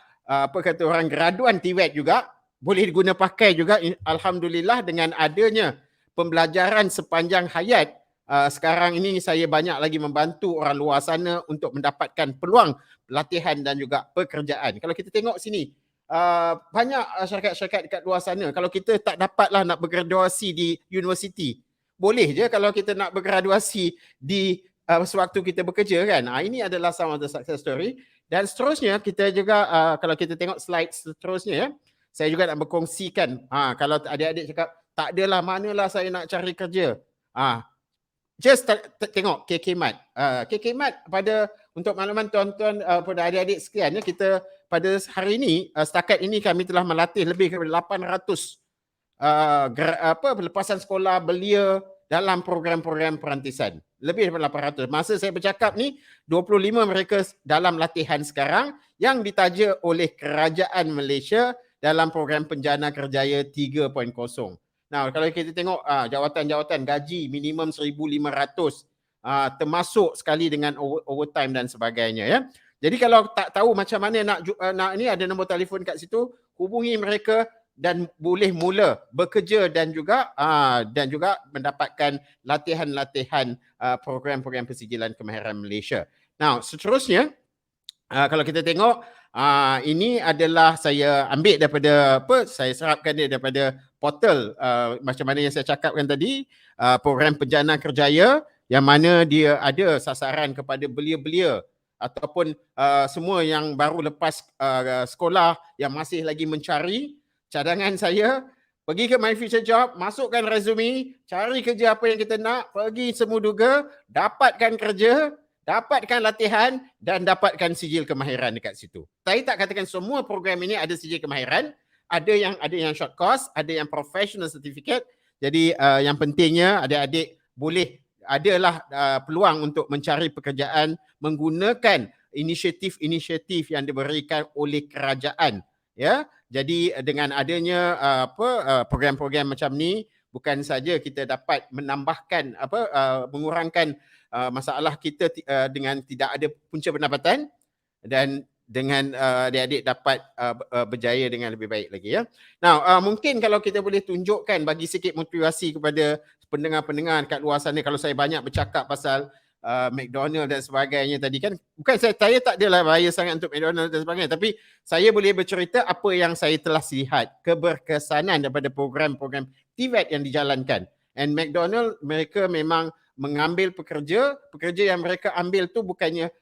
Speaker 3: orang graduan TVET juga, boleh diguna pakai juga. Alhamdulillah dengan adanya pembelajaran sepanjang hayat, sekarang ini saya banyak lagi membantu orang luar sana untuk mendapatkan peluang latihan dan juga pekerjaan. Kalau kita tengok sini, banyak syarikat-syarikat dekat luar sana, kalau kita tak dapatlah nak bergraduasi di universiti, boleh je kalau kita nak bergraduasi di sewaktu kita bekerja kan. Ini adalah some of the success story. Dan seterusnya kita juga kalau kita tengok slide seterusnya ya, saya juga nak berkongsikan kalau adik-adik cakap tak adalah manalah saya nak cari kerja. Just tengok KK-Mat. KK-Mat untuk makluman tuan-tuan pada adik-adik sekalian ya, kita pada hari ini setakat ini kami telah melatih lebih daripada 800 pelepasan sekolah belia dalam program-program perantisan. Lebih daripada 800. Masa saya bercakap ni 25 mereka dalam latihan sekarang yang ditaja oleh Kerajaan Malaysia dalam program Penjana Kerjaya 3.0. Nah, kalau kita tengok jawatan-jawatan gaji minimum 1,500 termasuk sekali dengan overtime dan sebagainya ya. Jadi kalau tak tahu macam mana nak ni, ada nombor telefon kat situ, hubungi mereka dan boleh mula bekerja dan juga mendapatkan latihan-latihan program-program persijilan kemahiran Malaysia. Now, seterusnya kalau kita tengok ini adalah saya ambil daripada saya serapkan dia daripada portal macam mana yang saya cakapkan tadi, program Penjana Kerjaya yang mana dia ada sasaran kepada belia-belia ataupun semua yang baru lepas sekolah yang masih lagi mencari. Cadangan saya, pergi ke My Future Job, masukkan resume, cari kerja apa yang kita nak, pergi Semuduga, dapatkan kerja, dapatkan latihan dan dapatkan sijil kemahiran dekat situ. Saya tak katakan semua program ini ada sijil kemahiran, ada yang short course, ada yang professional certificate. Jadi yang pentingnya adik-adik boleh adalah peluang untuk mencari pekerjaan menggunakan inisiatif-inisiatif yang diberikan oleh kerajaan ya. Jadi dengan adanya program-program macam ni, bukan saja kita dapat menambahkan mengurangkan masalah kita dengan tidak ada punca pendapatan, dan dengan adik-adik dapat berjaya dengan lebih baik lagi ya. Now mungkin kalau kita boleh tunjukkan, bagi sikit motivasi kepada pendengar-pendengar kat luar sana. Kalau saya banyak bercakap pasal McDonald dan sebagainya tadi kan, bukan saya tak adalah bahaya sangat untuk McDonald dan sebagainya, tapi saya boleh bercerita apa yang saya telah lihat, keberkesanan daripada program-program TVET yang dijalankan. And McDonald mereka memang mengambil pekerja yang mereka ambil tu bukannya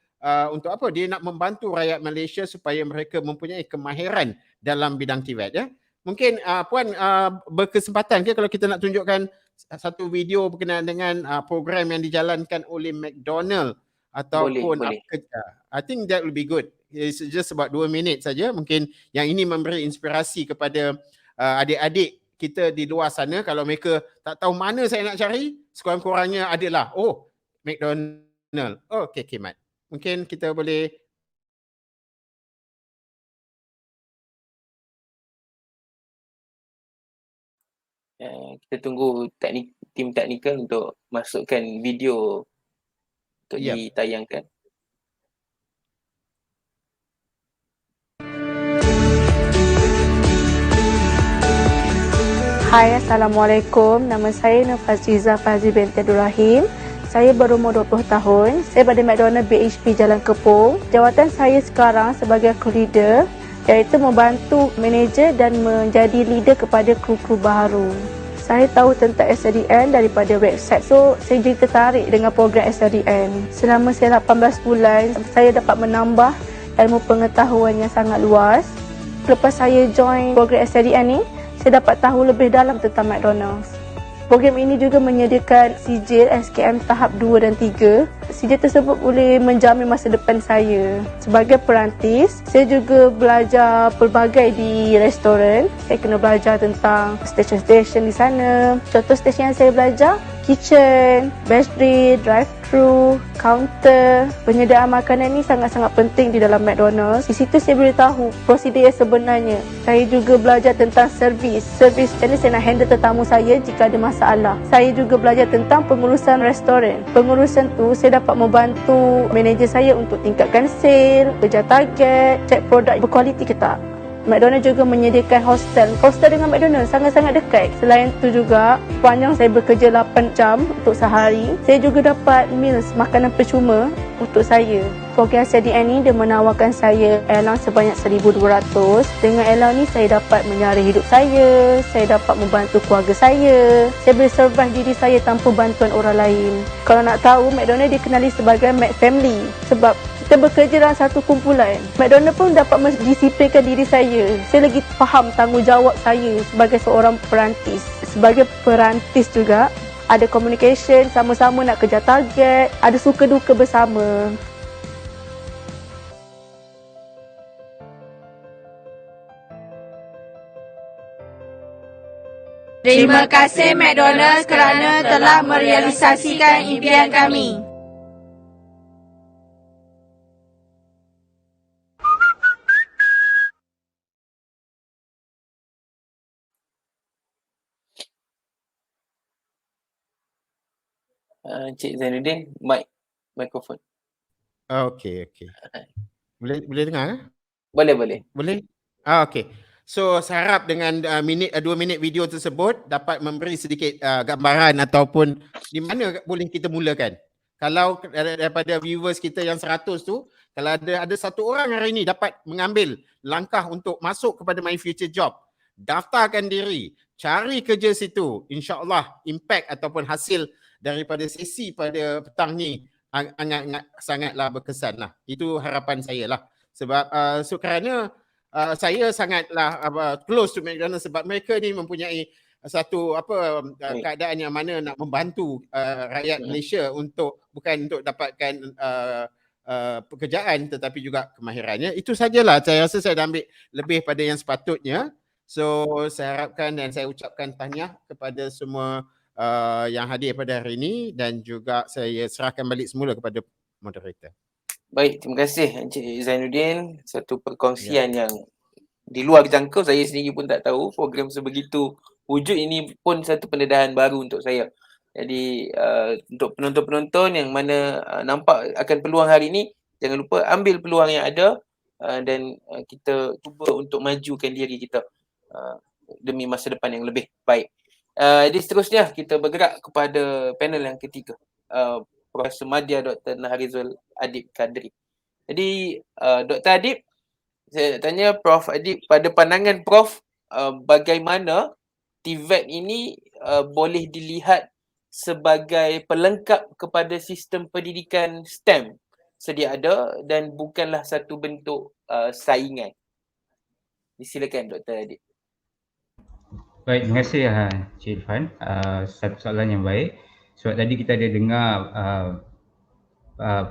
Speaker 3: untuk apa, dia nak membantu rakyat Malaysia supaya mereka mempunyai kemahiran dalam bidang TVET ya. Mungkin Puan berkesempatan ke kalau kita nak tunjukkan satu video berkenaan dengan program yang dijalankan oleh McDonald ataupun
Speaker 1: boleh.
Speaker 3: I think that will be good. It's just about 2 minit saja. Mungkin yang ini memberi inspirasi kepada adik-adik kita di luar sana. Kalau mereka tak tahu mana saya nak cari, sekurang-kurangnya adalah McDonald. KK Mat. Mungkin kita boleh
Speaker 1: kita tunggu tim teknikal untuk masukkan video untuk ditayangkan.
Speaker 7: Hai, Assalamualaikum. Nama saya Nurfaziza Fazli binti Abdul Rahim. Saya berumur 20 tahun. Saya pada McDonald BHP Jalan Kepong. Jawatan saya sekarang sebagai crew leader, iaitu membantu manager dan menjadi leader kepada kru-kru baru. Saya tahu tentang SDN daripada website, so saya jadi tertarik dengan program SDN. Selama saya 18 bulan, saya dapat menambah ilmu pengetahuan yang sangat luas. Lepas saya join program SDN ni, saya dapat tahu lebih dalam tentang McDonald's. Program ini juga menyediakan sijil SKM tahap 2 dan 3. Sijil tersebut boleh menjamin masa depan saya. Sebagai perantis, saya juga belajar pelbagai di restoran. Saya kena belajar tentang station-station di sana. Contoh station yang saya belajar, kitchen, pastry, drive-thru, counter. Penyediaan makanan ni sangat-sangat penting di dalam McDonald's. Di situ saya boleh tahu prosedur yang sebenarnya. Saya juga belajar tentang servis. Servis macam mana saya nak handle tetamu saya jika ada masalah. Saya juga belajar tentang pengurusan restoran. Pengurusan tu saya dapat membantu manager saya untuk tingkatkan sale, kejar target, cek produk berkualiti ke tak. McDonald juga menyediakan hostel. Hostel dengan McDonald sangat-sangat dekat. Selain itu juga, sepanjang saya bekerja 8 jam untuk sehari, saya juga dapat meals, makanan percuma untuk saya. Program CDN ni dia menawarkan saya allowance sebanyak 1,200. Dengan allowance ni saya dapat menyara hidup saya dapat membantu keluarga saya boleh survive diri saya tanpa bantuan orang lain. Kalau nak tahu, McDonald dikenali sebagai Mac Family sebab kita bekerja dalam satu kumpulan. McDonald pun dapat mendisiplinkan diri saya. Saya lagi faham tanggungjawab saya sebagai seorang perantis. Sebagai perantis juga, ada communication, sama-sama nak kejar target, ada suka duka bersama.
Speaker 8: Terima kasih McDonald's kerana telah merealisasikan impian kami.
Speaker 1: Encik Zainuddin, mikrofon.
Speaker 3: Okey. Boleh dengar ke?
Speaker 1: Boleh.
Speaker 3: Boleh? Okey. So saya harap dengan 2 minit video tersebut dapat memberi sedikit gambaran ataupun di mana boleh kita mulakan. Kalau daripada viewers kita yang 100 tu, kalau ada satu orang hari ini dapat mengambil langkah untuk masuk kepada My Future Job, daftarkan diri, cari kerja situ, insya-Allah impact ataupun hasil daripada sesi pada petang ni sangatlah berkesan lah. Itu harapan saya lah. Sebab kerana saya sangatlah close to McDonald's sebab mereka ni mempunyai satu keadaan yang mana nak membantu rakyat Malaysia bukan untuk dapatkan pekerjaan tetapi juga kemahirannya. Itu sajalah, saya rasa saya dah ambil lebih pada yang sepatutnya. So saya harapkan dan saya ucapkan tahniah kepada semua yang hadir pada hari ini dan juga saya serahkan balik semula kepada moderator.
Speaker 1: Baik, terima kasih Encik Zainuddin. Satu perkongsian yang di luar jangkau, saya sendiri pun tak tahu program sebegitu wujud ini pun satu pendedahan baru untuk saya. Jadi untuk penonton-penonton yang mana nampak akan peluang hari ini, jangan lupa ambil peluang yang ada dan kita cuba untuk majukan diri kita demi masa depan yang lebih baik. Jadi seterusnya kita bergerak kepada panel yang ketiga. Profesor Madya Dr. Naharizul Adib Kadri. Jadi Dr. Adib, saya tanya Prof Adib, pada pandangan Prof, bagaimana TVET ini boleh dilihat sebagai pelengkap kepada sistem pendidikan STEM sedia ada dan bukanlah satu bentuk saingan. Silakan Dr. Adib.
Speaker 4: Baik, terima kasih Cik Irfan. Satu soalan yang baik. Sebab tadi kita ada dengar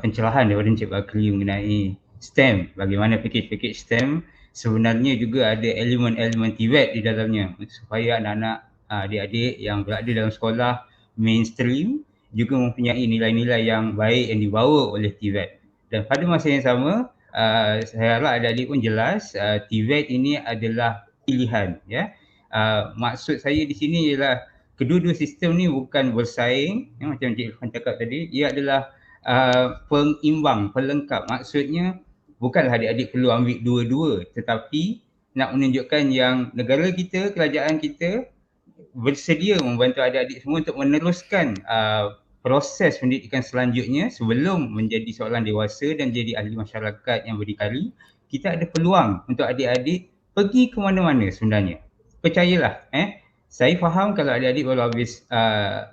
Speaker 4: pencerahan daripada Encik Bakri mengenai STEM. Bagaimana pakej-pakej STEM sebenarnya juga ada elemen-elemen TVET di dalamnya supaya anak-anak adik-adik yang berada dalam sekolah mainstream juga mempunyai nilai-nilai yang baik yang dibawa oleh TVET. Dan pada masa yang sama, saya harap adik-adik pun jelas TVET ini adalah pilihan, ya. Maksud saya di sini ialah kedua-dua sistem ni bukan bersaing, ya, macam Encik Irfan cakap tadi, ia adalah pengimbang, pelengkap. Maksudnya bukanlah adik-adik perlu ambil dua-dua, tetapi nak menunjukkan yang negara kita, kerajaan kita bersedia membantu adik-adik semua untuk meneruskan proses pendidikan selanjutnya sebelum menjadi seorang dewasa dan jadi ahli masyarakat yang berdikari. Kita ada peluang untuk adik-adik pergi ke mana-mana sebenarnya. Percayalah, saya faham kalau adik-adik baru habis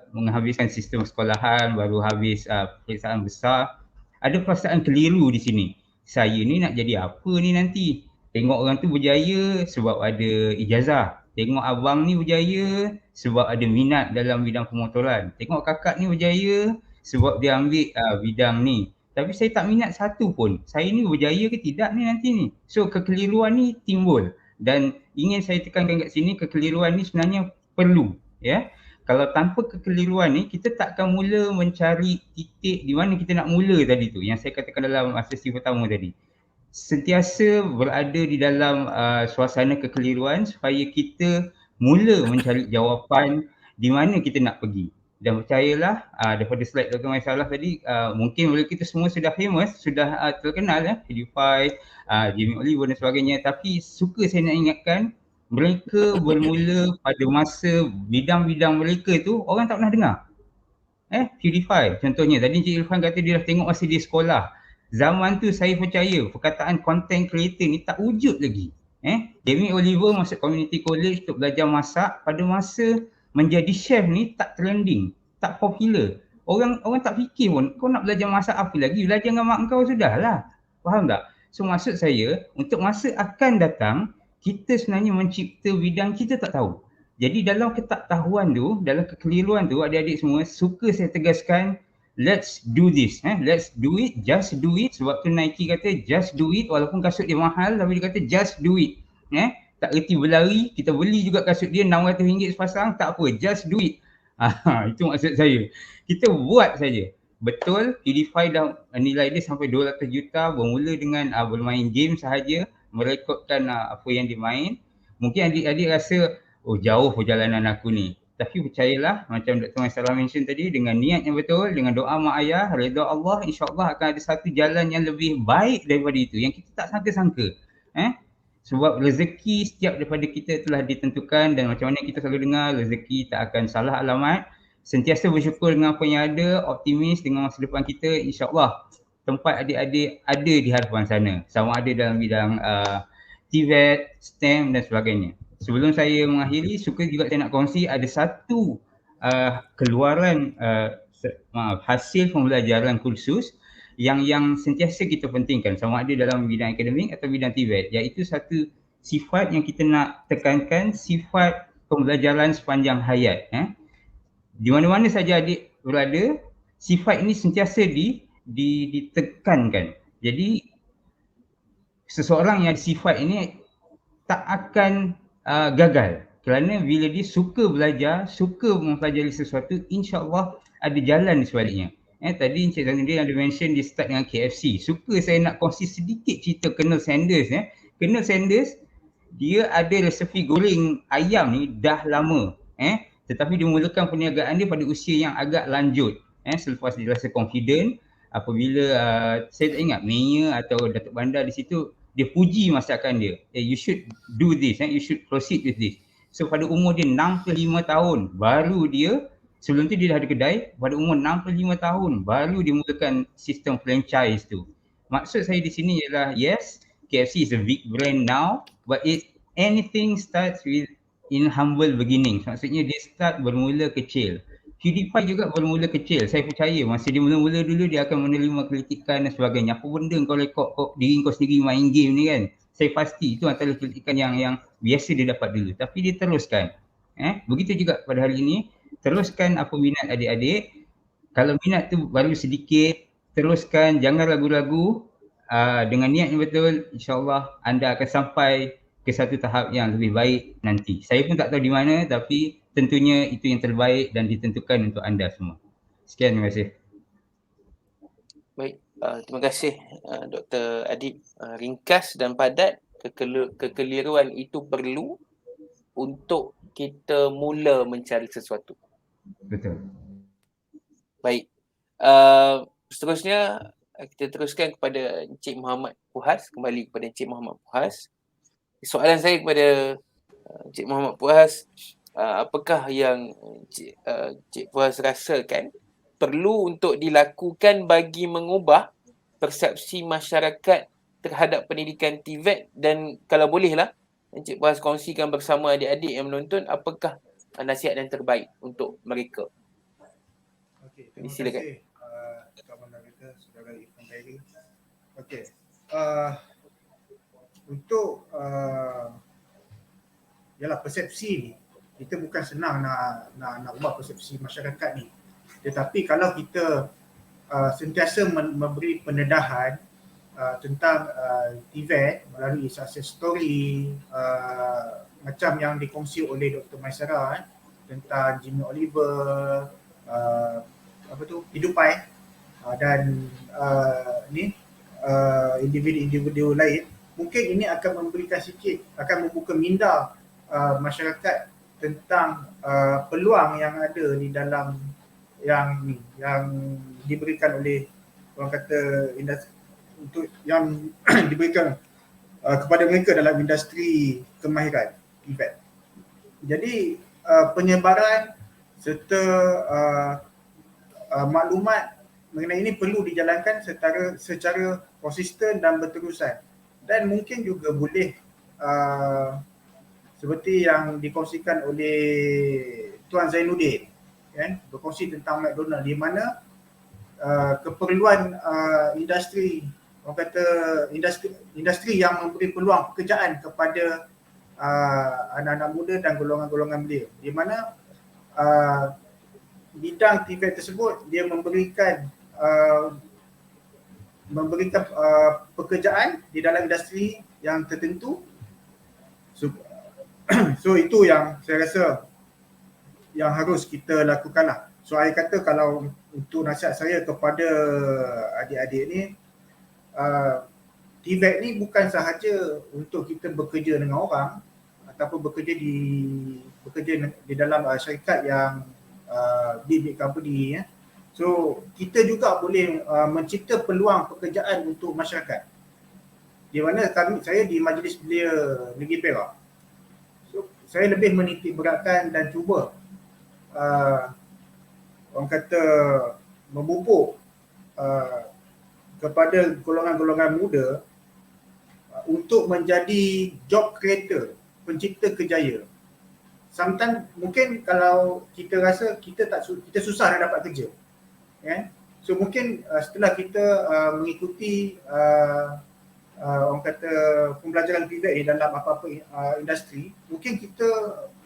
Speaker 4: menghabiskan sistem sekolahan, baru habis peperiksaan besar, ada perasaan keliru di sini. Saya ni nak jadi apa ni nanti? Tengok orang tu berjaya sebab ada ijazah. Tengok abang ni berjaya sebab ada minat dalam bidang pemotoran. Tengok kakak ni berjaya sebab dia ambil bidang ni. Tapi saya tak minat satu pun. Saya ni berjaya ke tidak ni nanti ni? So kekeliruan ni timbul. Dan ingin saya tekankan kat sini, kekeliruan ni sebenarnya perlu, ya. Kalau tanpa kekeliruan ni, kita tak akan mula mencari titik di mana kita nak mula tadi tu, yang saya katakan dalam sesi pertama tadi. Sentiasa berada di dalam suasana kekeliruan supaya kita mula mencari jawapan di mana kita nak pergi. Dan percayalah, daripada slide Dr. Maisalah tadi, mungkin mereka kita semua sudah famous, sudah terkenal, ya, PewDiePie, Jamie Oliver dan sebagainya. Tapi suka saya nak ingatkan, mereka bermula pada masa bidang-bidang mereka tu orang tak pernah dengar. PewDiePie contohnya. Tadi Encik Irfan kata dia dah tengok masa dia sekolah. Zaman tu saya percaya perkataan content creator ni tak wujud lagi. Jamie Oliver masuk community college untuk belajar masak. Pada masa menjadi chef ni tak trending, tak popular. Orang tak fikir pun kau nak belajar masak apa lagi, belajar dengan mak kau sudahlah. Faham tak? So maksud saya untuk masa akan datang kita sebenarnya mencipta bidang kita tak tahu. Jadi dalam ketaktahuan tu, dalam kekeliruan tu, adik-adik semua suka saya tegaskan, let's do this. Let's do it, just do it. Sebab tu Nike kata just do it, walaupun kasut dia mahal tapi dia kata just do it. Tak reti berlari, kita beli juga kasut dia RM600 sepasang, tak apa, just do it. Itu maksud saya. Kita buat saja. Betul, PewDiePie dah nilai dia sampai 200 juta, bermula dengan bermain game sahaja, merekodkan apa yang dia main. Mungkin adik-adik rasa, oh jauh perjalanan aku ni. Tapi percayalah macam Dr. Maisarah mention tadi, dengan niat yang betul, dengan doa mak ayah, redha Allah, insyaAllah akan ada satu jalan yang lebih baik daripada itu yang kita tak sangka-sangka. Sebab rezeki setiap daripada kita telah ditentukan dan macam mana kita selalu dengar, rezeki tak akan salah alamat. Sentiasa bersyukur dengan apa yang ada, optimis dengan masa depan kita, insyaAllah tempat adik-adik ada di hadapan sana. Sama ada dalam bidang TVET, STEM dan sebagainya. Sebelum saya mengakhiri, suka juga saya nak kongsi ada satu keluaran hasil pembelajaran kursus yang sentiasa kita pentingkan sama ada dalam bidang akademik atau bidang TVET, iaitu satu sifat yang kita nak tekankan, sifat pembelajaran sepanjang hayat. Di mana-mana saja adik berada, sifat ini sentiasa ditekankan. Jadi seseorang yang ada sifat ini tak akan gagal kerana bila dia suka belajar, suka mempelajari sesuatu, insya-Allah ada jalan di sebaliknya. Tadi Encik Zainuddin ada mention dia start dengan KFC. Suka saya nak kongsi sedikit cerita Colonel Sanders. Colonel Sanders dia ada resepi goreng ayam ni dah lama. Tetapi dia mulakan perniagaan dia pada usia yang agak lanjut. Selepas dia rasa confident, apabila saya tak ingat Mayor atau Datuk Bandar di situ, dia puji masakan dia. You should do this, you should proceed with this. So pada umur dia 65 tahun, baru dia, sebelum tu dia dah ada kedai, pada umur 65 tahun, baru dia mulakan sistem franchise tu. Maksud saya di sini ialah, yes, KFC is a big brand now, but anything starts with in humble beginnings. Maksudnya dia start bermula kecil. PewDiePie juga bermula kecil. Saya percaya masa dia mula-mula dulu dia akan menerima kritikan dan sebagainya. Apa benda kau rekod diri kau sendiri main game ni kan? Saya pasti itu antara kritikan yang biasa dia dapat dulu. Tapi dia teruskan. Begitu juga pada hari ini. Teruskan apa minat adik-adik. Kalau minat tu baru sedikit, teruskan, jangan ragu-ragu. Dengan niat yang betul, insya-Allah anda akan sampai ke satu tahap yang lebih baik nanti. Saya pun tak tahu di mana, tapi tentunya itu yang terbaik dan ditentukan untuk anda semua. Sekian, terima kasih.
Speaker 1: Baik, terima kasih Dr. Adib. Ringkas dan padat, kekeliruan itu perlu untuk kita mula mencari sesuatu.
Speaker 4: Betul.
Speaker 1: Baik, seterusnya kita teruskan kepada Encik Muhammad Puhas, kembali kepada Encik Muhammad Puhas. Soalan saya kepada Encik Muhammad Puhas, apakah yang Encik Puhas rasakan perlu untuk dilakukan bagi mengubah persepsi masyarakat terhadap pendidikan TVET, dan kalau bolehlah Encik Puhas kongsikan bersama adik-adik yang menonton apakah nasihat yang terbaik untuk mereka.
Speaker 5: Okey, terima
Speaker 1: Silakan.
Speaker 5: kasih kawan-kawan kita, saudara Irfan Khairi. Okey. Untuk yalah persepsi ni, kita bukan senang nak ubah persepsi masyarakat ni. Tetapi kalau kita sentiasa memberi pendedahan tentang TVET melalui success story macam yang dikongsi oleh Dr. Maisarah tentang Jamie Oliver, PewDiePie dan individu lain, mungkin ini akan memberikan sikit, akan membuka minda masyarakat tentang peluang yang ada di dalam yang diberikan oleh orang kata industri, untuk yang diberikan kepada mereka dalam industri kemahiran TVET. Jadi penyebaran serta maklumat mengenai ini perlu dijalankan secara konsisten dan berterusan, dan mungkin juga boleh seperti yang dikongsikan oleh Tuan Zainuddin, kan, berkongsi tentang McDonald, di mana keperluan industri, orang kata industri yang memberi peluang pekerjaan kepada anak-anak muda dan golongan-golongan belia, di mana bidang TVET tersebut dia memberikan pekerjaan di dalam industri yang tertentu. So itu yang saya rasa yang harus kita lakukanlah. So saya kata, kalau untuk nasihat saya kepada adik-adik ni, TVET ni bukan sahaja untuk kita bekerja dengan orang ataupun bekerja di dalam syarikat yang big company, ya. So kita juga boleh mencipta peluang pekerjaan untuk masyarakat. Di mana saya di Majlis Belia Negeri Perak, so saya lebih menitik beratkan dan cuba orang kata memupuk kepada golongan-golongan muda untuk menjadi job creator, pencipta kerjaya. Sometimes mungkin kalau kita rasa kita susah nak dapat kerja, kan? So mungkin setelah kita mengikuti orang kata pembelajaran TVET dalam apa-apa industri, mungkin kita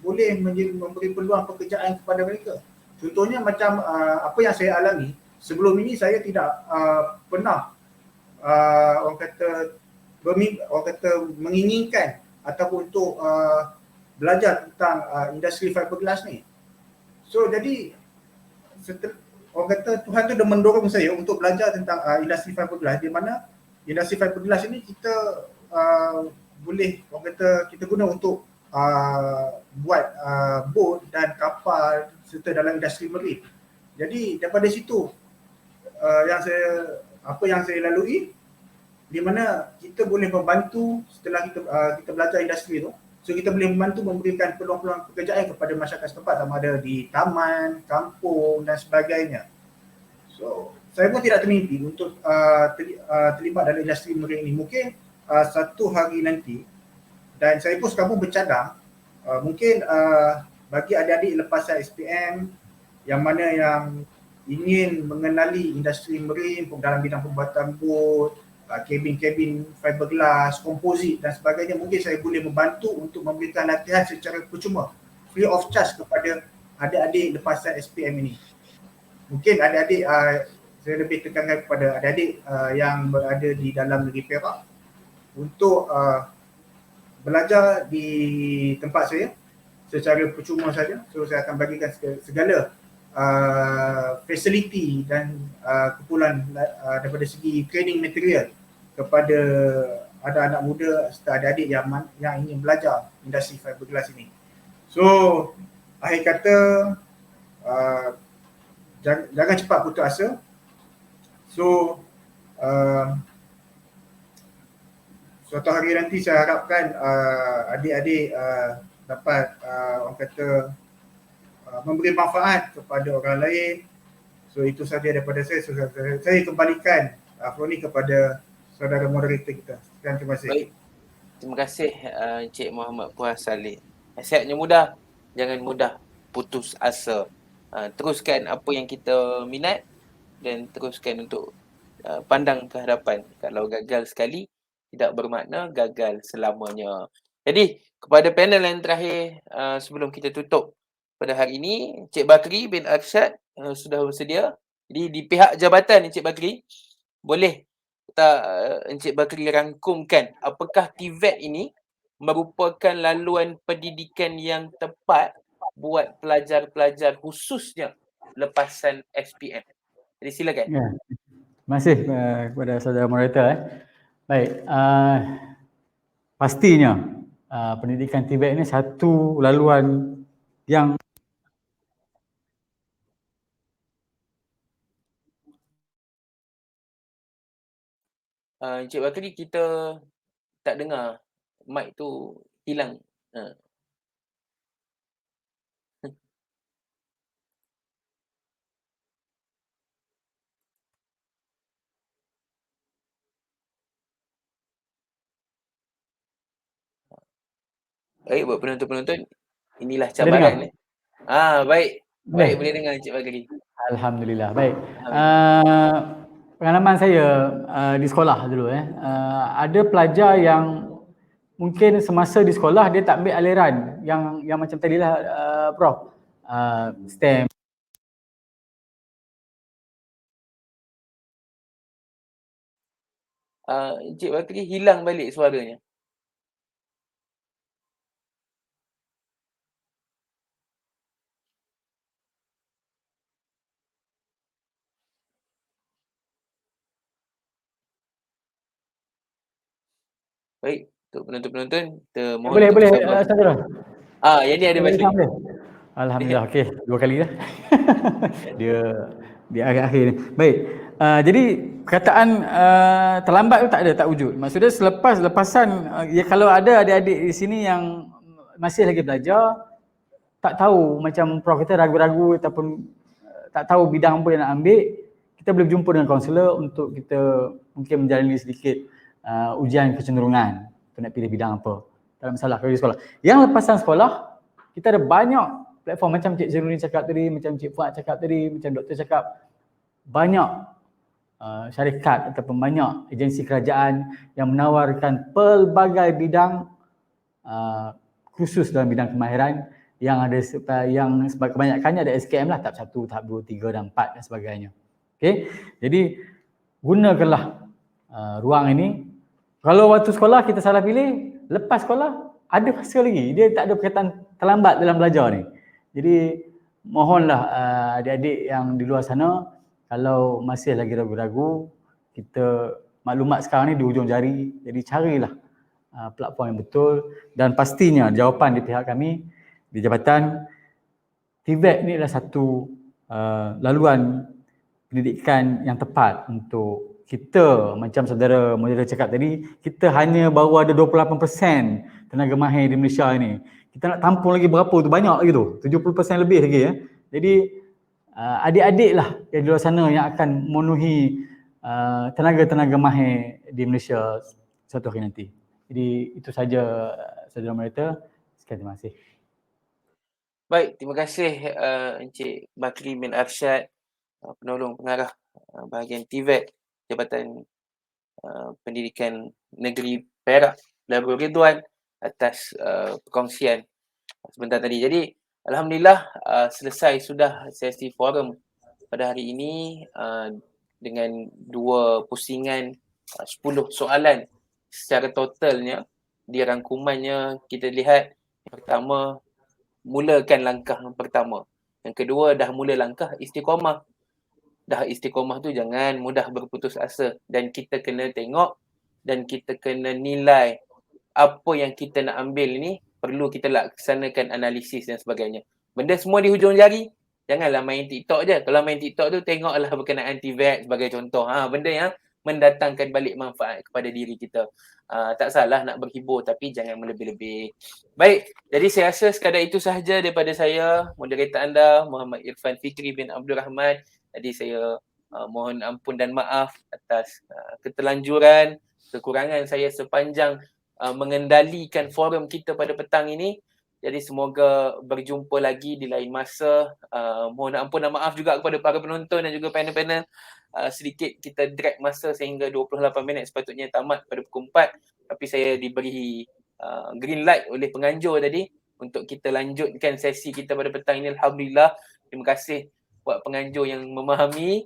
Speaker 5: boleh memberi peluang pekerjaan kepada mereka. Contohnya macam apa yang saya alami sebelum ini, saya tidak pernah orang kata menginginkan ataupun untuk belajar tentang industri fiberglass ni. So jadi orang kata Tuhan tu dah mendorong saya untuk belajar tentang industri fiberglass, di mana industri fiberglass ini kita boleh orang kata kita guna untuk buat bot dan kapal serta dalam industri marine. Jadi daripada situ apa yang saya lalui, di mana kita boleh membantu setelah kita belajar industri tu. So kita boleh membantu memberikan peluang-peluang pekerjaan kepada masyarakat setempat, sama ada di taman, kampung dan sebagainya. So saya pun tidak termimpi untuk terlibat dalam industri marine ini. Mungkin satu hari nanti, dan saya pun sekarang pun bercadang, mungkin bagi adik-adik lepasan SPM yang mana yang ingin mengenali industri marine dalam bidang pembuatan bot, kabin-kabin fiberglass, komposit dan sebagainya, mungkin saya boleh membantu untuk memberikan latihan secara percuma, free of charge kepada adik-adik lepasan SPM ini. Mungkin adik-adik, saya lebih tekankan kepada adik-adik yang berada di dalam negeri Perak untuk belajar di tempat saya secara percuma saja. So saya akan bagikan segala fasiliti dan kumpulan daripada segi training material kepada anak-anak muda serta adik-adik yang ingin belajar industri fiberglass ini. So akhir kata, jangan cepat putus asa. So suatu hari nanti saya harapkan adik-adik dapat orang kata memberi manfaat kepada orang lain. So itu saja daripada saya. So, saya kembalikan floor ni kepada saudara moderator kita. Sekian, terima kasih.
Speaker 1: Baik. Terima kasih Encik Muhammad Puas Saleh. Nasihatnya mudah, jangan mudah putus asa. Teruskan apa yang kita minat dan teruskan untuk pandang ke hadapan. Kalau gagal sekali, tidak bermakna gagal selamanya. Jadi, kepada panel yang terakhir sebelum kita tutup pada hari ini, Encik Bakri bin Arsyad sudah bersedia. Jadi di pihak jabatan Encik Bakri, boleh Encik Bakri rangkumkan apakah TVET ini merupakan laluan pendidikan yang tepat buat pelajar-pelajar khususnya lepasan SPM. Jadi silakan.
Speaker 6: Ya. Terima kasih kepada saudara moderator. Baik, pastinya pendidikan TVET ini satu laluan yang
Speaker 1: Encik Bakri, kita tak dengar. Mic tu hilang. Baik buat penonton-penonton, inilah
Speaker 6: Boleh dengar?
Speaker 1: cabaran. Baik.
Speaker 6: Boleh?
Speaker 1: Baik, boleh dengar Encik Bakri.
Speaker 6: Alhamdulillah. Baik.
Speaker 1: Alhamdulillah.
Speaker 6: Pengalaman saya di sekolah dulu ada pelajar yang mungkin semasa di sekolah dia tak ambil aliran yang macam tadilah Prof. STEM.
Speaker 1: Encik Bakri hilang balik suaranya. Baik, untuk penonton-penonton, kita mohon
Speaker 6: Boleh,
Speaker 1: untuk bersabar.
Speaker 6: saudara.
Speaker 1: Yang ni ada balik.
Speaker 6: Alhamdulillah, okey. 2 kali dah. dia akhir-akhir ni. Baik. Jadi perkataan terlambat tu tak wujud. Maksudnya lepasan kalau ada adik-adik di sini yang masih lagi belajar, tak tahu macam Prof kita ragu-ragu ataupun tak tahu bidang apa yang nak ambil, kita boleh berjumpa dengan kaunselor untuk kita mungkin menjalani sedikit ujian kecenderungan untuk nak pilih bidang apa. Tak ada masalah kalau di sekolah. Yang lepasan sekolah, kita ada banyak platform macam Cik Zeruni cakap tadi, macam Cik Fuad cakap tadi, macam Doktor cakap, banyak syarikat ataupun banyak agensi kerajaan yang menawarkan pelbagai bidang khusus dalam bidang kemahiran yang ada yang kebanyakannya ada SKM lah, tahap 1, tahap 2, 3 dan 4 dan sebagainya. Okey. Jadi gunakanlah ruang ini. Kalau waktu sekolah kita salah pilih, lepas sekolah ada masa lagi. Dia tak ada berkaitan terlambat dalam belajar ni. Jadi mohonlah adik-adik yang di luar sana, kalau masih lagi ragu-ragu, kita maklumat sekarang ni di hujung jari. Jadi carilah platform yang betul dan pastinya jawapan di pihak kami di jabatan TVET ni adalah satu laluan pendidikan yang tepat untuk kita. Macam saudara moderator cakap tadi, kita hanya baru ada 28% tenaga mahir di Malaysia ini. Kita nak tampung lagi berapa tu, banyak lagi tu, 70% lebih lagi ya. Jadi adik-adik lah yang di luar sana yang akan memenuhi tenaga-tenaga mahir di Malaysia suatu hari nanti. Jadi itu saja saudara moderator. Sekian, terima kasih.
Speaker 1: Baik, terima kasih Encik Bakri bin Arsyad, penolong pengarah bahagian TVET Jabatan Pendidikan Negeri Perak, Darul Ridwan, atas perkongsian sebentar tadi. Jadi alhamdulillah selesai sudah sesi forum pada hari ini dengan 2 pusingan 10 soalan secara totalnya. Di rangkumannya kita lihat yang pertama, mulakan langkah yang pertama. Yang kedua, dah mula langkah istiqamah. Dah istiqamah tu jangan mudah berputus asa. Dan kita kena tengok dan kita kena nilai apa yang kita nak ambil ni, perlu kita laksanakan analisis dan sebagainya. Benda semua di hujung jari, janganlah main TikTok je. Kalau main TikTok tu, tengoklah berkenaan TVET sebagai contoh. Benda yang mendatangkan balik manfaat kepada diri kita. Tak salah nak berhibur, tapi jangan melebih-lebih. Baik, jadi saya rasa sekadar itu sahaja daripada saya, moderator anda Muhammad Irfan Fikri bin Abdul Rahman. Jadi saya mohon ampun dan maaf atas keterlanjuran, kekurangan saya sepanjang mengendalikan forum kita pada petang ini. Jadi semoga berjumpa lagi di lain masa. Mohon ampun dan maaf juga kepada para penonton dan juga panel-panel. Sedikit kita drag masa sehingga 28 minit sepatutnya tamat pada pukul 4. Tapi saya diberi green light oleh penganjur tadi untuk kita lanjutkan sesi kita pada petang ini. Alhamdulillah. Terima kasih buat penganjur yang memahami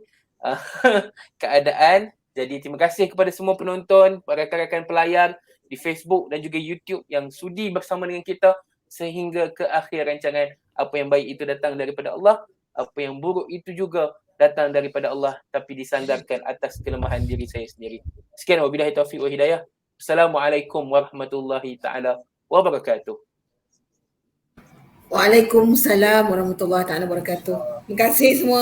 Speaker 1: keadaan. Jadi terima kasih kepada semua penonton, rakan-rakan pelayar di Facebook dan juga YouTube yang sudi bersama dengan kita sehingga ke akhir rancangan. Apa yang baik itu datang daripada Allah, apa yang buruk itu juga datang daripada Allah, tapi disandarkan atas kelemahan diri saya sendiri. Sekian, wabillahi taufiq wa hidayah. Assalamualaikum warahmatullahi taala wabarakatuh.
Speaker 2: Waalaikumsalam warahmatullahi taala wabarakatuh. Terima kasih semua.